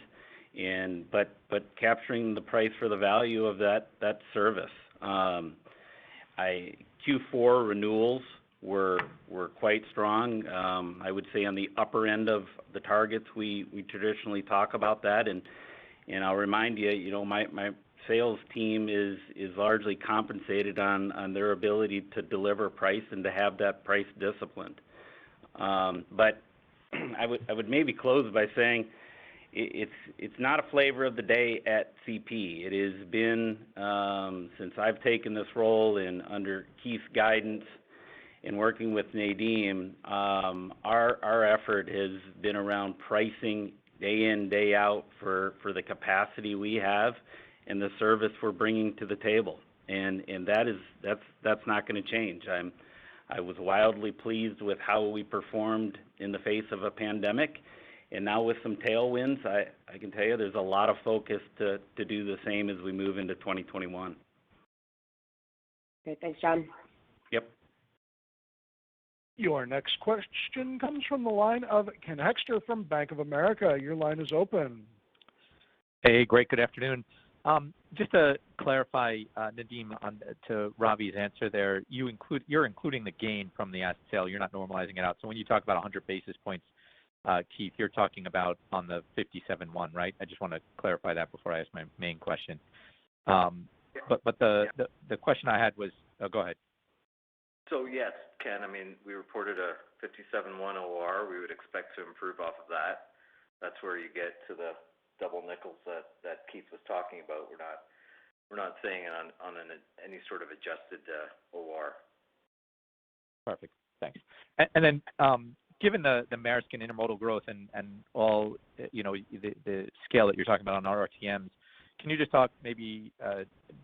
but capturing the price for the value of that service. Q4 renewals were quite strong. I would say on the upper end of the targets we traditionally talk about that, and I'll remind you, my sales team is largely compensated on their ability to deliver price and to have that price disciplined. But I would maybe close by saying it's not a flavor of the day at CP. It has been since I've taken this role and under Keith's guidance and working with Nadeem, our effort has been around pricing day in, day out for the capacity we have and the service we're bringing to the table, and that's not going to change. I was wildly pleased with how we performed in the face of a pandemic, and now with some tailwinds, I can tell you there's a lot of focus to do the same as we move into 2021. Okay, thanks, John. Yep. Your next question comes from the line of Ken Hoexter from Bank of America. Your line is open. Hey, great. Good afternoon. Just to clarify, Nadeem, to Ravi's answer there, you're including the gain from the asset sale. You're not normalizing it out. So when you talk about 100 basis points, Keith, you're talking about on the 57.1, right? I just want to clarify that before I ask my main question. But the question I had was, go ahead. So yes, Ken, I mean, we reported a 57.1 OR. We would expect to improve off of that. That's where you get to the double nickels that Keith was talking about. We're not saying it on any sort of adjusted OR. Perfect. Thanks. And then given the Maersk and intermodal growth and all, the scale that you're talking about on RTMs, can you just talk maybe,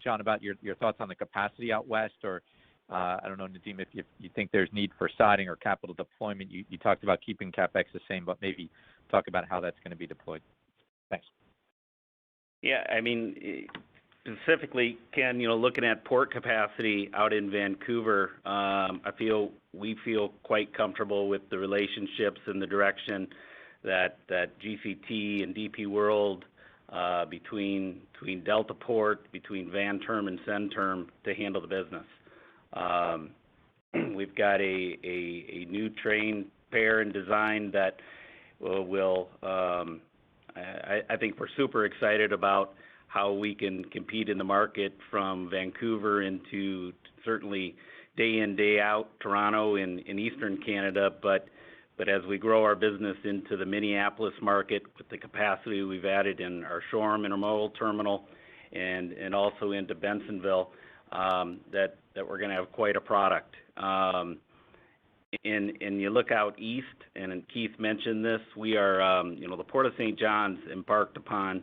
John, about your thoughts on the capacity out west, or I don't know, Nadeem, if you think there's need for siding or capital deployment. You talked about keeping CapEx the same, but maybe talk about how that's going to be deployed. Thanks. Yeah, I mean, specifically, Ken, looking at port capacity out in Vancouver, we feel quite comfortable with the relationships and the direction that GCT and DP World between Delta Port, between Vanterm and Centerm to handle the business. We've got a new train pair and design that will I think we're super excited about how we can compete in the market from Vancouver into certainly day in, day out, Toronto in Eastern Canada, but as we grow our business into the Minneapolis market with the capacity we've added in our Shoreham Intermodal Terminal and also into Bensonville, that we're going to have quite a product. And you look out east, and Keith mentioned this, we are, the Port of St. John's embarked upon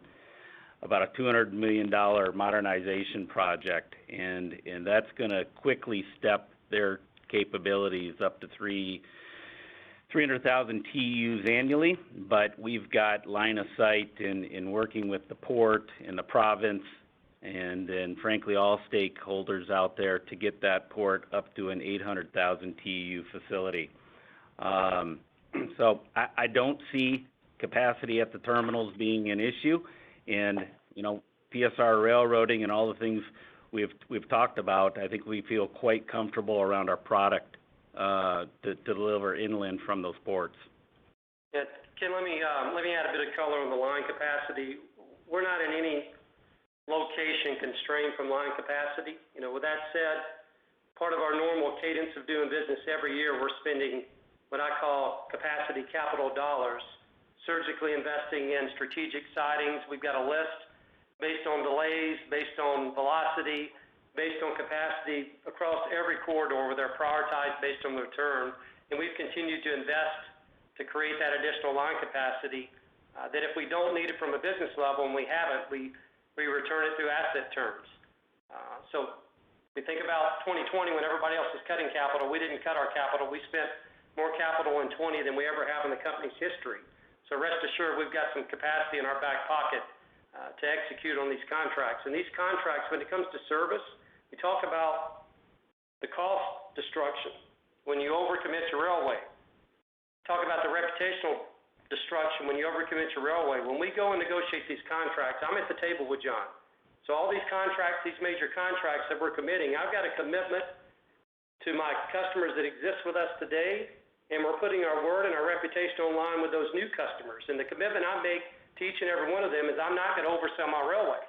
about a $200 million modernization project, and that's going to quickly step their capabilities up to 300,000 TEUs annually, but we've got line of sight in working with the port and the province and frankly all stakeholders out there to get that port up to an 800,000 TEU facility. So I don't see capacity at the terminals being an issue, and PSR railroading and all the things we've talked about, I think we feel quite comfortable around our product to deliver inland from those ports. Yeah, Ken, let me add a bit of color on the line capacity. We're not in any location constrained from line capacity. With that said, part of our normal cadence of doing business every year, we're spending what I call capacity capital dollars, surgically investing in strategic sidings. We've got a list based on delays, based on velocity, based on capacity across every corridor where they're prioritized based on the return. And we've continued to invest to create that additional line capacity that if we don't need it from a business level, and we haven't, we return it through asset terms. So we think about 2020 when everybody else is cutting capital. We didn't cut our capital. We spent more capital in 20 than we ever have in the company's history. So rest assured we've got some capacity in our back pocket to execute on these contracts. And these contracts, when it comes to service, we talk about the cost destruction when you overcommit your railway. Talk about the reputational destruction when you overcommit your railway. When we go and negotiate these contracts, I'm at the table with John. So all these contracts, these major contracts that we're committing, I've got a commitment to my customers that exist with us today, and we're putting our word and our reputation on line with those new customers. And the commitment I make to each and every one of them is I'm not going to oversell my railway.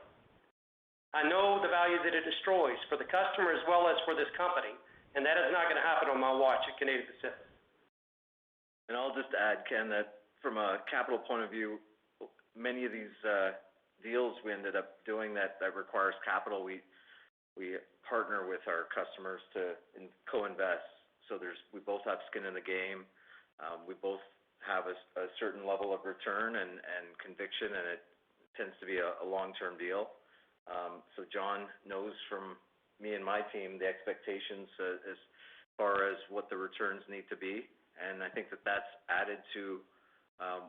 I know the value that it destroys for the customer as well as for this company, and that is not going to happen on my watch at Canadian Pacific. And I'll just add, Ken, that from a capital point of view, many of these deals we ended up doing that requires capital, we partner with our customers to co-invest. So we both have skin in the game. We both have a certain level of return and conviction, and it tends to be a long-term deal. So John knows from me and my team the expectations as far as what the returns need to be, and I think that's added to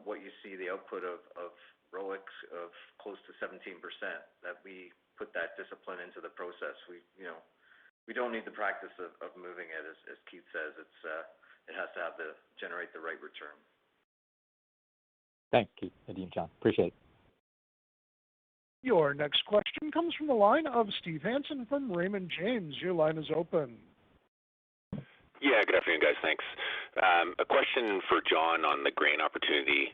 what you see the output of ROICs of close to 17%. That we put that discipline into the process. We don't need the practice of moving it, as Keith says. It has to generate the right return. Thanks, Keith, Nadeem, John. Appreciate it. Your next question comes from the line of Steve Hansen from Raymond James. Your line is open. Yeah, good afternoon, guys. Thanks. A question for John on the grain opportunity.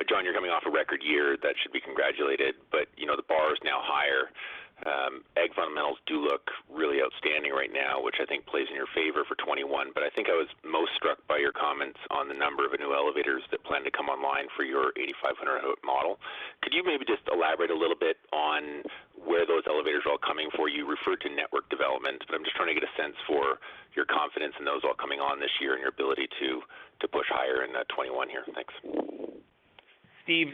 John, you're coming off a record year. That should be congratulated, but the bar is now higher. Ag fundamentals do look really outstanding right now, which I think plays in your favor for 21. But I think I was most struck by your comments on the number of new elevators that plan to come online for your 8,500 model. Could you maybe just elaborate a little bit on where those elevators are all coming for? You referred to network development, but I'm just trying to get a sense for your confidence in those all coming on this year and your ability to push higher in 21 here. Thanks. Steve,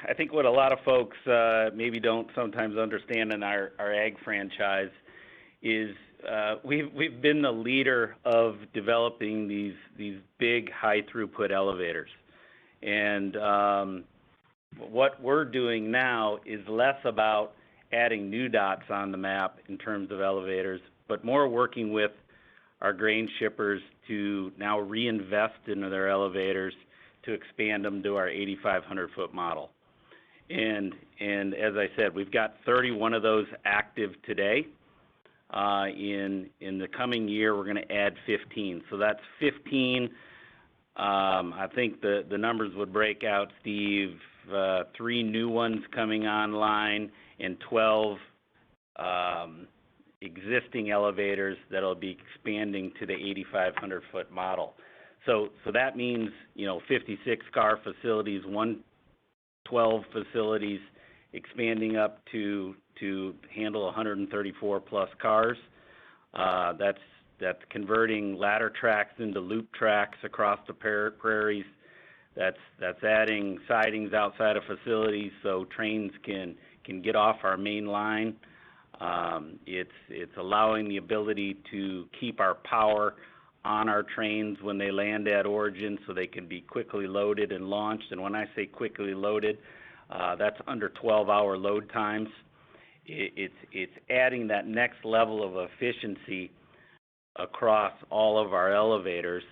I think what a lot of folks maybe don't sometimes understand in our ag franchise is we've been the leader of developing these big high throughput elevators, and what we're doing now is less about adding new dots on the map in terms of elevators, but more working with our grain shippers to now reinvest into their elevators to expand them to our 8,500-foot model. And as I said, we've got 31 of those active today. In the coming year, we're going to add 15. So that's 15. I think the numbers would break out, Steve, 3 new ones coming online and 12 existing elevators that'll be expanding to the 8,500-foot model. So that means 56 car facilities, 112 facilities expanding up to handle 134 plus cars. That's converting ladder tracks into loop tracks across the prairies. That's adding sidings outside of facilities so trains can get off our main line. It's allowing the ability to keep our power on our trains when they land at origin so they can be quickly loaded and launched. And when I say quickly loaded, that's under 12-hour load times. It's adding that next level of efficiency across all of our elevators.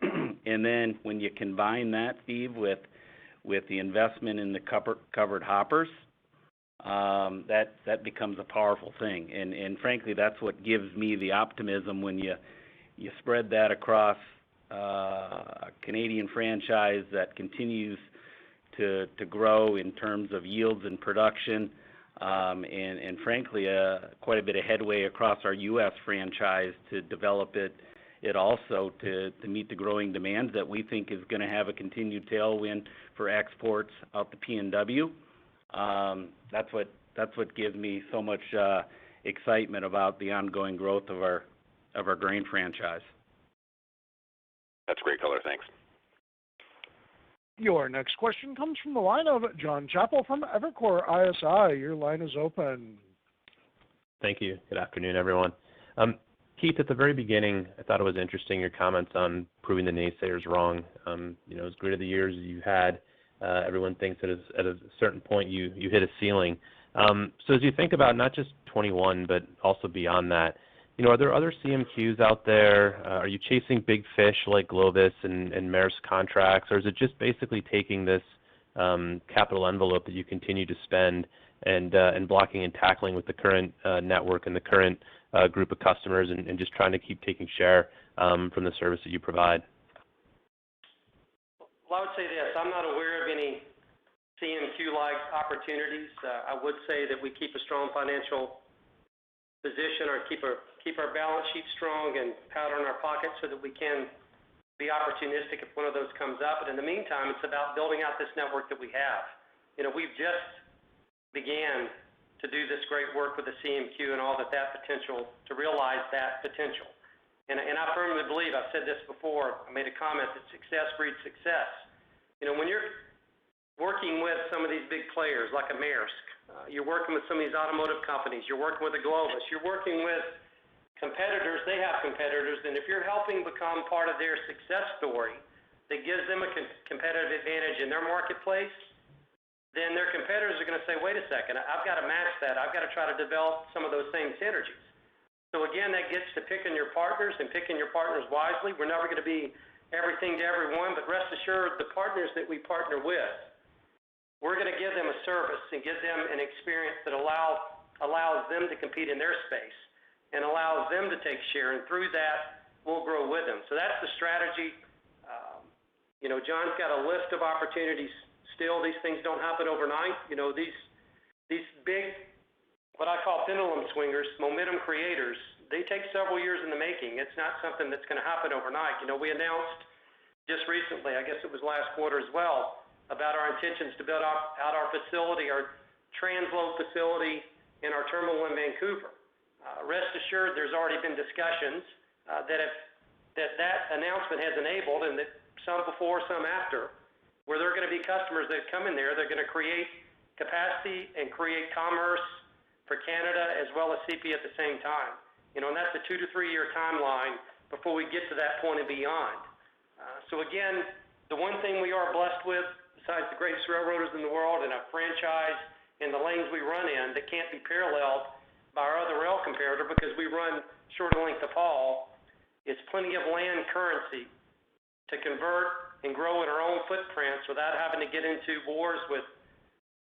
And then when you combine that, Steve, with the investment in the covered hoppers, that becomes a powerful thing. And frankly, that's what gives me the optimism when you spread that across a Canadian franchise that continues to grow in terms of yields and production, and frankly, quite a bit of headway across our U.S. franchise to develop it also to meet the growing demands that we think is going to have a continued tailwind for exports out the PNW. That's what gives me so much excitement about the ongoing growth of our grain franchise. That's great color. Thanks. Your next question comes from the line of John Chappell from Evercore ISI. Your line is open. Thank you. Good afternoon, everyone. Keith, at the very beginning, I thought it was interesting your comments on proving the naysayers wrong. As great of the years you had, everyone thinks that at a certain point you hit a ceiling. So as you think about not just 21, but also beyond that, are there other CMQs out there? Are you chasing big fish like Globus and Maersk contracts, or is it just basically taking this capital envelope that you continue to spend and blocking and tackling with the current network and the current group of customers and just trying to keep taking share from the service that you provide? Well, I would say this. I'm not aware of any CMQ-like opportunities. I would say that we keep a strong financial position or keep our balance sheet strong and powder in our pockets so that we can be opportunistic if one of those comes up. But in the meantime, it's about building out this network that we have. We've just began to do this great work with the CMQ and all that potential, to realize that potential. And I firmly believe, I've said this before, I made a comment that success breeds success. When you're working with some of these big players like a Maersk, you're working with some of these automotive companies, you're working with a Globus, you're working with competitors, they have competitors, and if you're helping become part of their success story that gives them a competitive advantage in their marketplace, then their competitors are going to say, wait a second, I've got to match that. I've got to try to develop some of those same synergies. So again, that gets to picking your partners and picking your partners wisely. We're never going to be everything to everyone, but rest assured, the partners that we partner with, we're going to give them a service and give them an experience that allows them to compete in their space and allows them to take share, and through that, we'll grow with them. So that's the strategy. John's got a list of opportunities still. These things don't happen overnight. These big, what I call pendulum swingers, momentum creators, they take several years in the making. It's not something that's going to happen overnight. We announced just recently, I guess it was last quarter as well, about our intentions to build out our facility, our transload facility in our terminal in Vancouver. Rest assured, there's already been discussions that announcement has enabled, and that some before, some after, where there are going to be customers that come in there. They're going to create capacity and create commerce for Canada as well as CP at the same time. And that's a 2 to 3 year timeline before we get to that point and beyond. So again, the one thing we are blessed with, besides the greatest railroaders in the world and a franchise in the lanes we run in that can't be paralleled by our other rail comparator because we run shorter length of haul, is plenty of land currency to convert and grow in our own footprints without having to get into wars with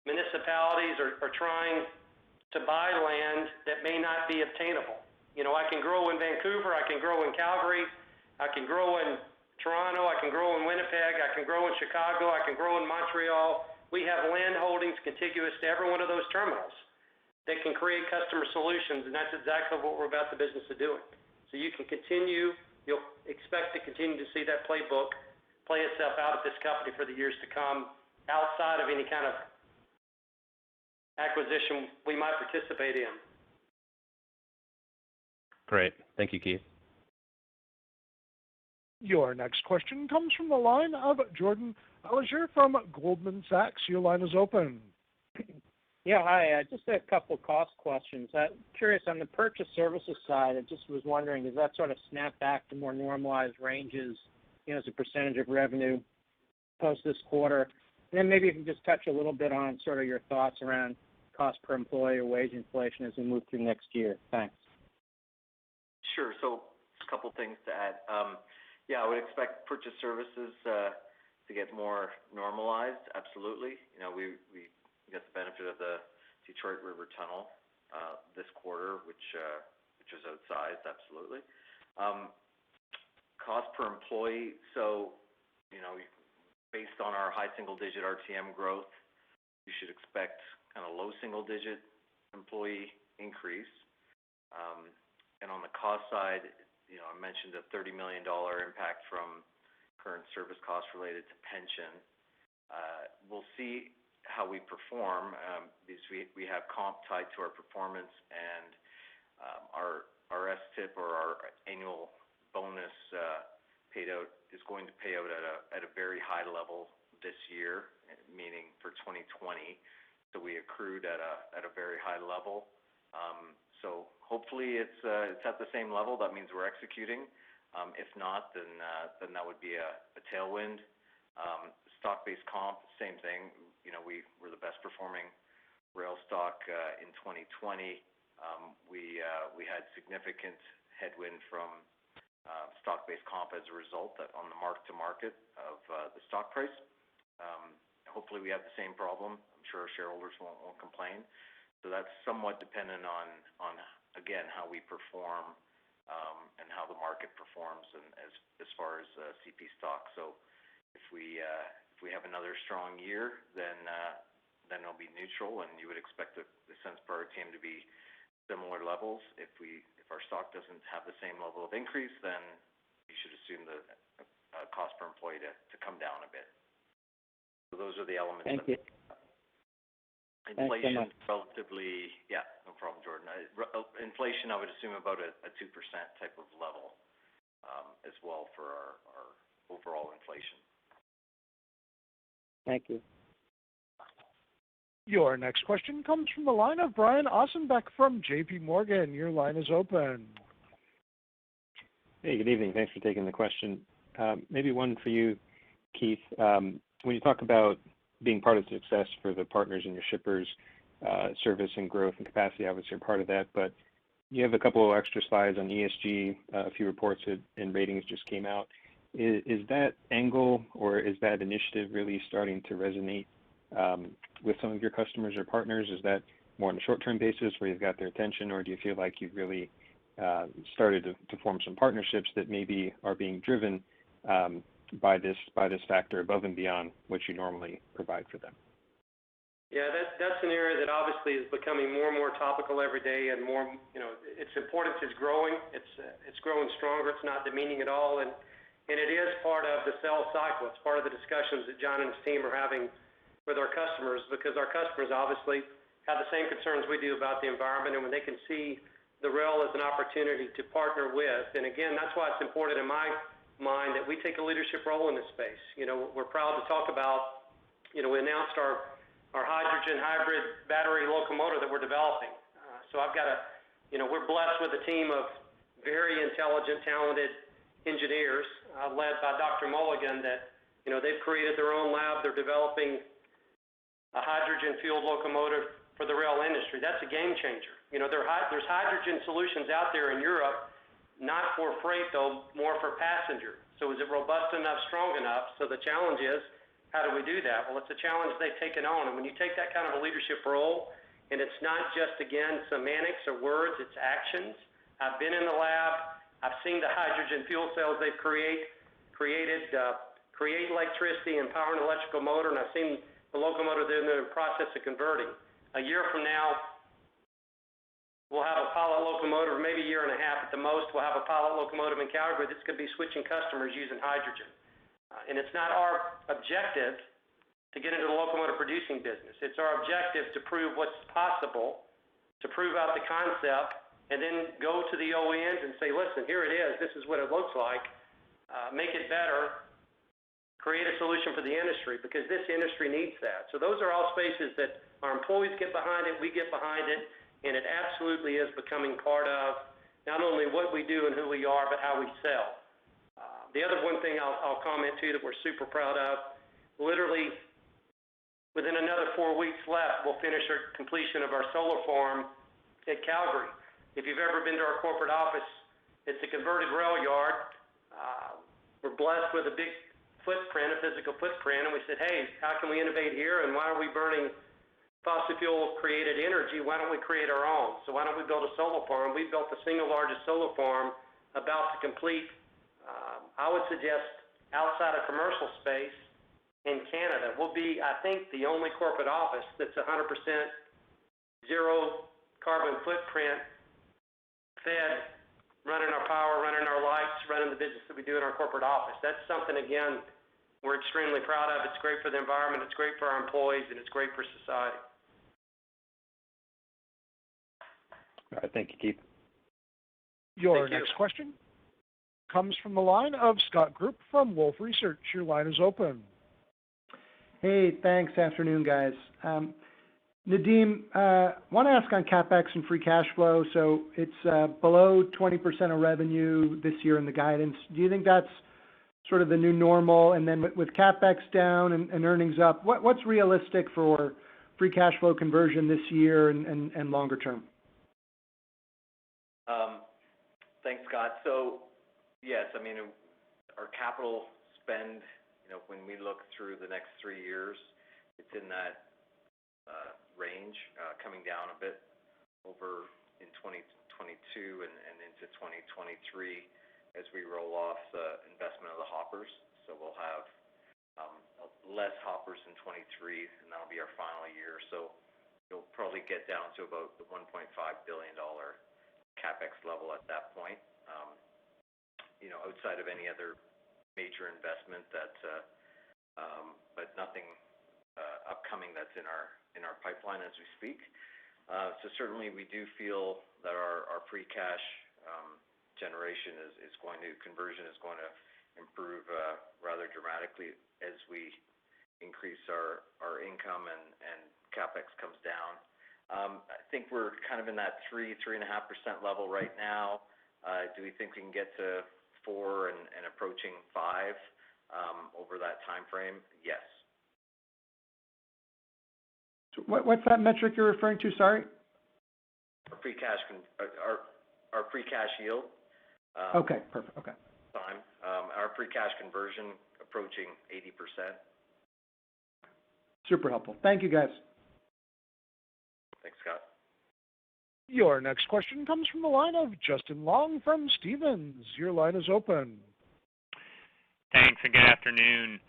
municipalities or trying to buy land that may not be obtainable. I can grow in Vancouver, I can grow in Calgary, I can grow in Toronto, I can grow in Winnipeg, I can grow in Chicago, I can grow in Montreal. We have land holdings contiguous to every one of those terminals that can create customer solutions, and that's exactly what we're about the business of doing. So you'll expect to continue to see that playbook play itself out at this company for the years to come, outside of any kind of acquisition we might participate in. Great. Thank you, Keith. Your next question comes from the line of Jordan Alliger from Goldman Sachs. Your line is open. Yeah, hi. Just a couple cost questions. Curious, on the purchase services side, I just was wondering, does that sort of snap back to more normalized ranges, as a percentage of revenue post this quarter? And then maybe you can just touch a little bit on sort of your thoughts around cost per employee or wage inflation as we move through next year. Thanks. Sure. So a couple things to add. I would expect purchase services to get more normalized. Absolutely. We got the benefit of the Detroit River Tunnel this quarter, which was outsized. Absolutely. Cost per employee. So, based on our high single-digit RTM growth, you should expect kind of low single-digit employee increase. And on the cost side, I mentioned a $30 million impact from current service costs related to pension. We'll see how we perform because we have comp tied to our performance, and our STIP, or our annual bonus paid out, is going to pay out at a very high level this year, meaning for 2020. So we accrued at a very high level. So hopefully it's at the same level. That means we're executing. If not, then that would be a tailwind. Stock-based comp, same thing. You know, we were the best performing rail stock in 2020. We had significant headwind from stock-based comp as a result on the mark to market of the stock price. Hopefully we have the same problem. I'm sure our shareholders won't complain. So that's somewhat dependent on again how we perform and how the market performs, and as far as CP stock. So if we have another strong year, then it'll be neutral, and you would expect the cents per RTM to be similar levels. If our stock doesn't have the same level of increase, then you should assume the cost per employee to come down a bit. So those are the elements. Thank you. Inflation relatively, yeah, no problem, Jordan. Inflation, I would assume about a 2% type of level as well for our overall inflation. Thank you. Your next question comes from the line of Brian Ossenbeck from J.P. Morgan. Your line is open. Hey, good evening. Thanks for taking the question. Maybe one for you, Keith. When you talk about being part of success for the partners and your shippers, service and growth and capacity, obviously you're part of that, but you have a couple of extra slides on ESG, a few reports and ratings just came out. Is that angle or is that initiative really starting to resonate with some of your customers or partners? Is that more on a short-term basis where you've got their attention, or do you feel like you've really started to form some partnerships that maybe are being driven by this factor above and beyond what you normally provide for them? Yeah, that's an area that obviously is becoming more and more topical every day, and more, its importance is growing. It's growing stronger. It's not demeaning at all, and it is part of the sales cycle. It's part of the discussions that John and his team are having with our customers, because our customers obviously have the same concerns we do about the environment, and when they can see the rail as an opportunity to partner with, and again, that's why it's important in my mind that we take a leadership role in this space. We're proud to talk about, we announced our hydrogen hybrid battery locomotive that we're developing. So I've got we're blessed with a team of very intelligent, talented engineers led by Dr. Mulligan that, they've created their own lab. They're developing a hydrogen fueled locomotive for the rail industry. That's a game changer. There's hydrogen solutions out there in Europe, not for freight though, more for passenger. So is it robust enough, strong enough? So the challenge is, how do we do that? Well, it's a challenge they've taken on. And when you take that kind of a leadership role, and it's not just, again, semantics or words, it's actions. I've been in the lab. I've seen the hydrogen fuel cells they've create electricity and power an electrical motor, and I've seen the locomotive they're in the process of converting. A year from now, we'll have a pilot locomotive, maybe a year and a half at the most, we'll have a pilot locomotive in Calgary that's going to be switching customers using hydrogen. And it's not our objective to get into the locomotive producing business. It's our objective to prove what's possible, to prove out the concept, and then go to the OEMs and say, listen, here it is. This is what it looks like. Make it better. Create a solution for the industry, because this industry needs that. So those are all spaces that our employees get behind it, we get behind it, and it absolutely is becoming part of not only what we do and who we are, but how we sell. The other one thing I'll comment to that we're super proud of, literally within another 4 weeks left, we'll finish our completion of our solar farm at Calgary. If you've ever been to our corporate office, it's a converted rail yard. We're blessed with a big footprint, a physical footprint, and we said, hey, how can we innovate here, and why are we burning fossil fuel created energy? Why don't we create our own? So why don't we build a solar farm? We built the single largest solar farm about to complete, I would suggest, outside of commercial space in Canada. We'll be, I think, the only corporate office that's 100% zero carbon footprint fed, running our power, running our lights, running the business that we do in our corporate office. That's something, again, we're extremely proud of. It's great for the environment, it's great for our employees, and it's great for society. All right, thank you, Keith. Your next question comes from the line of Scott Group from Wolfe Research. Your line is open. Hey, thanks. Afternoon, guys. Nadeem, want to ask on CapEx and free cash flow. So it's below 20% of revenue this year in the guidance. Do you think that's sort of the new normal? And then with CapEx down and earnings up, what's realistic for free cash flow conversion this year and longer term? Thanks, Scott. So, yes, I mean, our capital spend, when we look through the next 3 years, it's in that range, coming down a bit over in 2022 and into 2023 as we roll off the investment of the hoppers. So we'll have less hoppers in 23, and that'll be our final year. So you'll probably get down to about the $1.5 billion CapEx level at that point. Outside of any other major investment but nothing upcoming that's in our pipeline as we speak. So certainly we do feel that our free cash generation conversion is going to improve rather dramatically as we increase our income and CapEx comes down. I think we're kind of in that 3.5% level right now. Do we think we can get to 4 and approaching 5 over that time frame? Yes. So what's that metric you're referring to? Sorry. Our free cash our free cash yield. Okay, perfect. Okay. Our free cash conversion approaching 80%. Super helpful. Thank you, guys. Thanks, Scott. Your next question comes from the line of Justin Long from Stephens. Your line is open. Thanks, and good afternoon.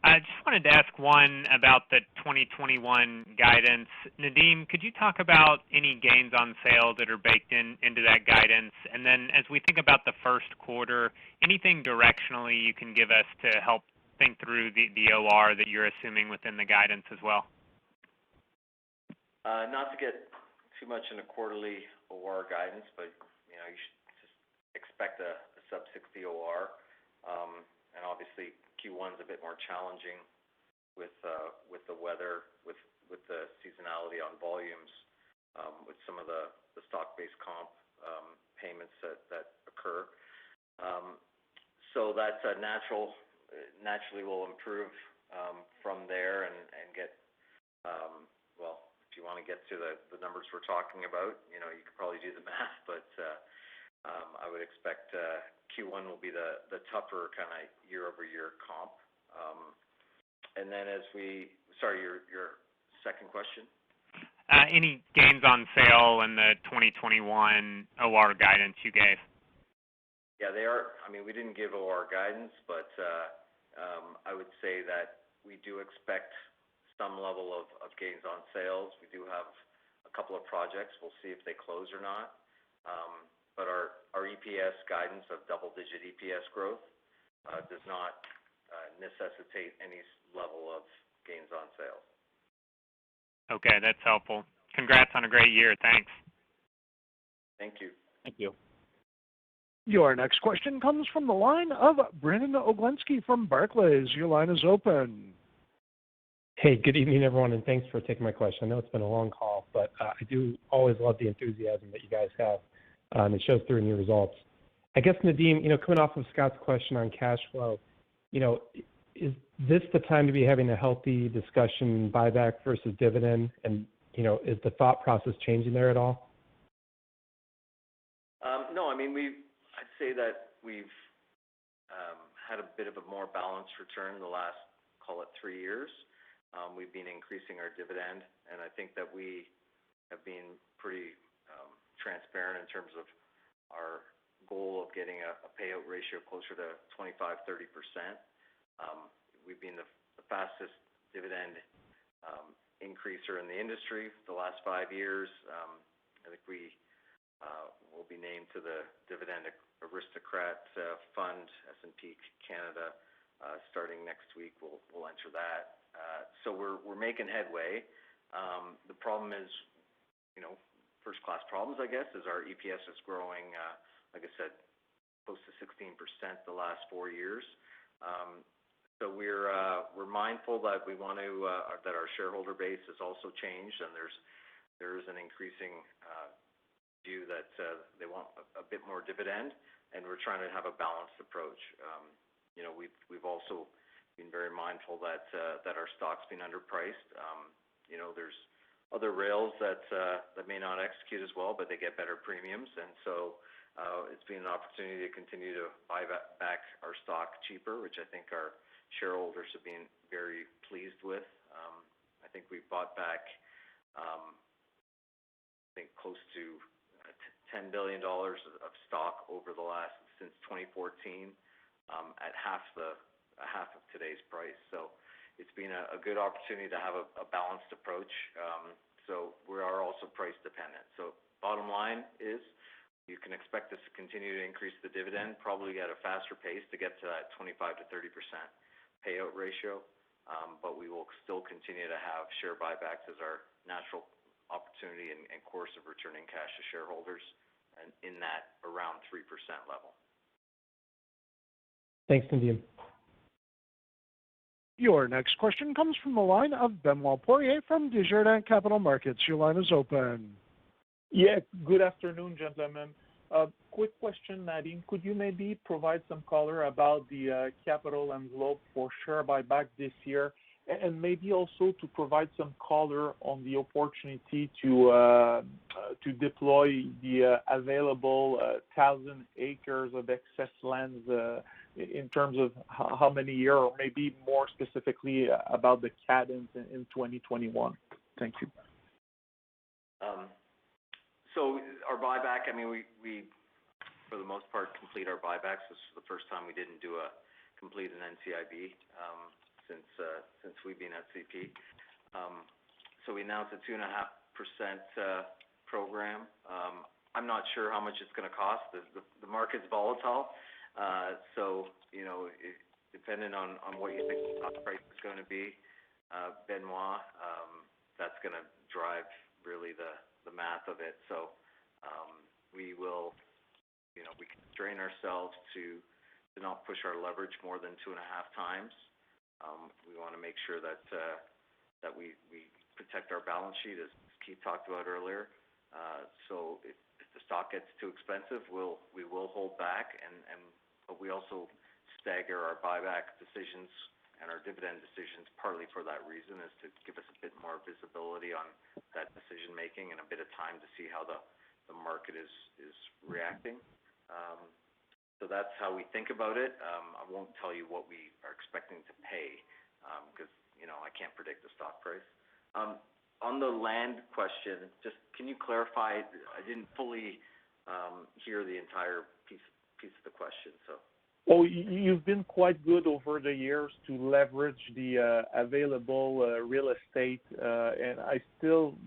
I just wanted to ask one about the 2021 guidance. Nadeem, could you talk about any gains on sale that are baked into that guidance? And then as we think about the first quarter, anything directionally you can give us to help think through the OR that you're assuming within the guidance as well? Not to get too much into quarterly OR guidance, but you should just expect a sub 60 OR. And obviously Q1's a bit more challenging with the weather, with the seasonality on volumes, with some of the stock-based comp payments that occur. So that's naturally will improve from there and get if you want to get to the numbers we're talking about, you could probably do the math, but I would expect Q1 will be the tougher kind of year-over-year comp. And then sorry, your second question? Any gains on sale in the 2021 OR guidance you gave? Yeah, they are. I mean, we didn't give OR guidance, but I would say that we do expect some level of gains on sales. We do have a couple of projects. We'll see if they close or not. But our EPS guidance of double-digit EPS growth does not necessitate any level of gains on sales. Okay, that's helpful. Congrats on a great year. Thanks. Thank you. Thank you. Your next question comes from the line of Brandon Oglenski from Barclays. Your line is open. Hey, good evening, everyone, and thanks for taking my question. I know it's been a long call, but I do always love the enthusiasm that you guys have. It shows through in your results. I guess, Nadeem, coming off of Scott's question on cash flow, is this the time to be having a healthy discussion, buyback versus dividend? And, is the thought process changing there at all? No, I mean, I'd say that we've had a bit of a more balanced return the last, call it 3 years. We've been increasing our dividend, and I think that we have been pretty transparent in terms of our goal of getting a payout ratio closer to 25-30%. We've been the fastest dividend increaser in the industry the last 5 years. I think we will be named to the Dividend Aristocrat Fund, S&P Canada, starting next week. We'll enter that. So we're making headway. The problem is, first-class problems, I guess, is our EPS is growing, like I said, close to 16% the last 4 years. So we're mindful that we want to that our shareholder base has also changed, and there is an increasing view that they want a bit more dividend, and we're trying to have a balanced approach. we've also been very mindful that our stock's been underpriced. There's other rails that may not execute as well, but they get better premiums, and so it's been an opportunity to continue to buy back our stock cheaper, which I think our shareholders have been very pleased with. I think we bought back, close to $10 billion of stock over since 2014, at half of today's price. So it's been a good opportunity to have a balanced approach. So we are also price dependent. So bottom line is, you can expect us to continue to increase the dividend, probably at a faster pace to get to that 25 to 30% payout ratio. But we will still continue to have share buybacks as our natural opportunity and course of returning cash to shareholders, and in that around 3% level. Thanks, Nadeem. Your next question comes from the line of Benoit Poirier from Desjardins Capital Markets. Your line is open. Yeah, good afternoon, gentlemen. Quick question, Nadeem. Could you maybe provide some color about the capital envelope for share buyback this year, and maybe also to provide some color on the opportunity to deploy the available 1,000 acres of excess lands in terms of how many years, or maybe more specifically about the cadence in 2021? Thank you. So our buyback, we for the most part complete our buybacks. This is the first time we didn't complete an NCIB since we've been at CP. So we announced a 2.5% program. I'm not sure how much it's going to cost. The market's volatile, so depending on what you think the stock price is going to be, Benoit, that's going to drive really the math of it. So we will, we constrain ourselves to not push our leverage more than 2.5 times. We want to make sure that we protect our balance sheet, as Keith talked about earlier. So if the stock gets too expensive, we will hold back, but we also stagger our buyback decisions and our dividend decisions partly for that reason, is to give us a bit more visibility on that decision making and a bit of time to see how the market is reacting. So that's how we think about it. I won't tell you what we are expecting to pay, because I can't predict the stock price. On the land question, just can you clarify? I didn't fully hear the entire piece of the question. So. Well, you've been quite good over the years to leverage the available real estate, and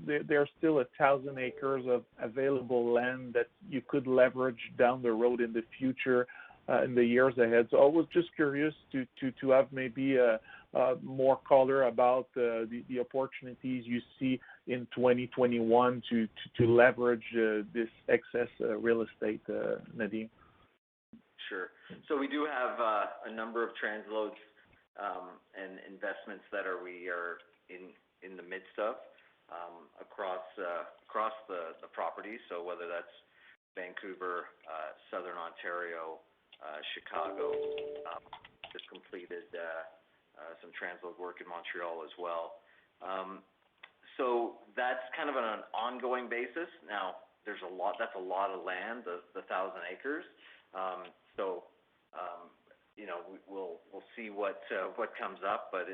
there's still 1,000 acres of available land that you could leverage down the road in the future, in the years ahead. So I was just curious to have maybe more color about the opportunities you see in 2021 to leverage this excess real estate, Nadeem. Sure. So we do have a number of transloads and investments that we are in the midst of across the properties. So whether that's Vancouver, Southern Ontario, Chicago, just completed some transload work in Montreal as well. So that's kind of on an ongoing basis. Now that's a lot of land, the 1,000 acres. So we'll see what comes up, but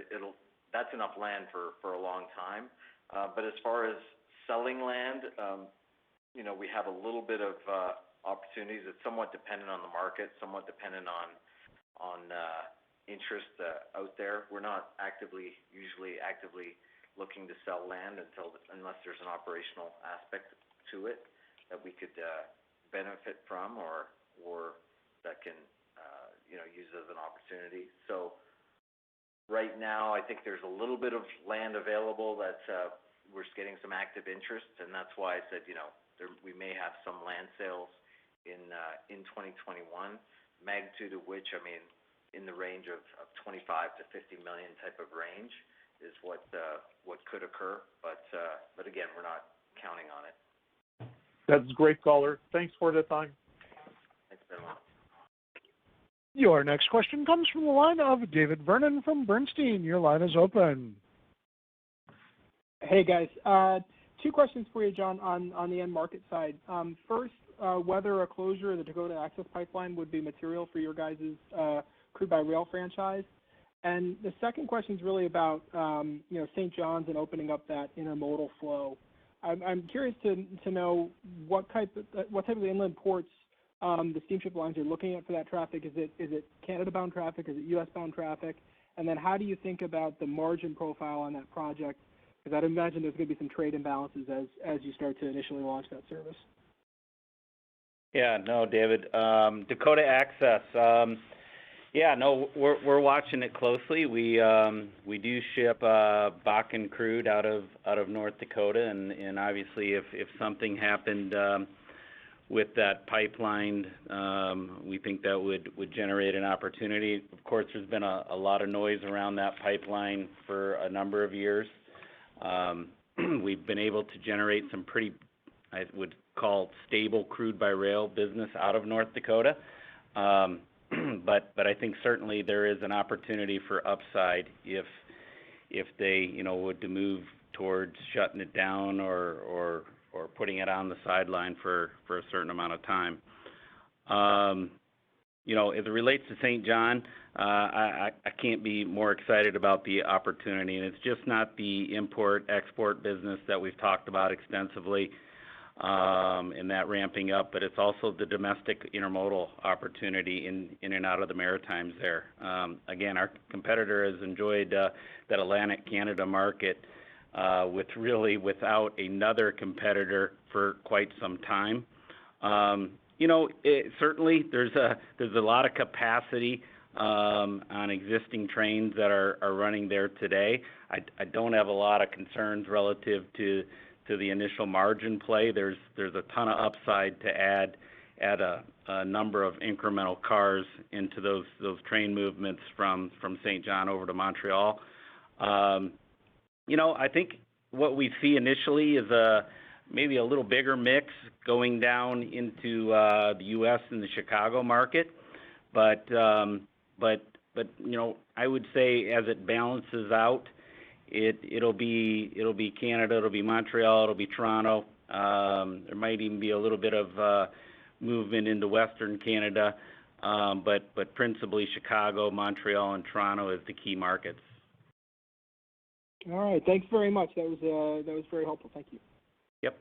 that's enough land for a long time. But as far as selling land, we have a little bit of opportunities. It's somewhat dependent on the market, somewhat dependent on interest out there. We're not usually actively looking to sell land unless there's an operational aspect to it that we could benefit from, or that can use as an opportunity. So right now, I think there's a little bit of land available that we're getting some active interest, and that's why I said we may have some land sales in 2021, magnitude of which, in the range of 25 to 50 million type of range is what could occur, but again, we're not counting on it. That's great color. Thanks for the time. Thanks, Benoit. Your next question comes from the line of David Vernon from Bernstein. Your line is open. Hey, guys. Two questions for you, John, on the end market side. First, whether a closure of the Dakota Access Pipeline would be material for your guys' crude by rail franchise. And the second question is really about St. John's and opening up that intermodal flow. I'm curious to know what type of inland ports the steamship lines are looking at for that traffic. Is it Canada-bound traffic? Is it U.S.-bound traffic? And then how do you think about the margin profile on that project? Because I'd imagine there's going to be some trade imbalances as you start to initially launch that service. Yeah, no, David. Dakota Access. We're watching it closely. We do ship Bakken crude out of North Dakota, and obviously if something happened with that pipeline, we think that would generate an opportunity. Of course, there's been a lot of noise around that pipeline for a number of years. We've been able to generate some pretty, I would call, stable crude by rail business out of North Dakota. But I think certainly there is an opportunity for upside if they were to move towards shutting it down or putting it on the sideline for a certain amount of time. As it relates to St. John, I can't be more excited about the opportunity, and it's just not the import-export business that we've talked about extensively and that ramping up, but it's also the domestic intermodal opportunity in and out of the Maritimes there. Again, our competitor has enjoyed that Atlantic Canada market without another competitor for quite some time. Certainly there's a lot of capacity on existing trains that are running there today. I don't have a lot of concerns relative to the initial margin play. There's a ton of upside to add a number of incremental cars into those train movements from St. John over to Montreal. I think what we see initially is maybe a little bigger mix going down into the U.S. and the Chicago market, but I would say as it balances out, it'll be Canada, it'll be Montreal, it'll be Toronto. There might even be a little bit of movement into Western Canada, but principally Chicago, Montreal, and Toronto as the key markets. All right, thanks very much. That was very helpful. Thank you. Yep.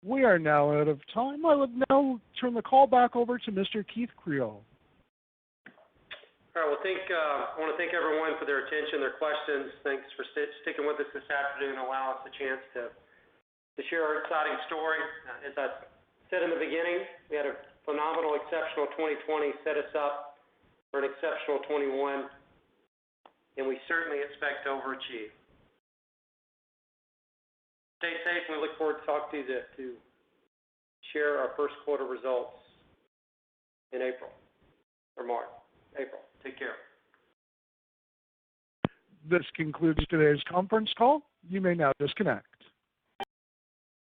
We are now out of time. I would now turn the call back over to Mr. Keith Creel. All right, I want to thank everyone for their attention, their questions. Thanks for sticking with us this afternoon and allowing us a chance to share our exciting story. As I said in the beginning, we had a phenomenal, exceptional 2020 set us up for an exceptional 21, and we certainly expect to overachieve. Stay safe, and we look forward to talking to you to share our first quarter results in April or March. April. Take care. This concludes today's conference call. You may now disconnect.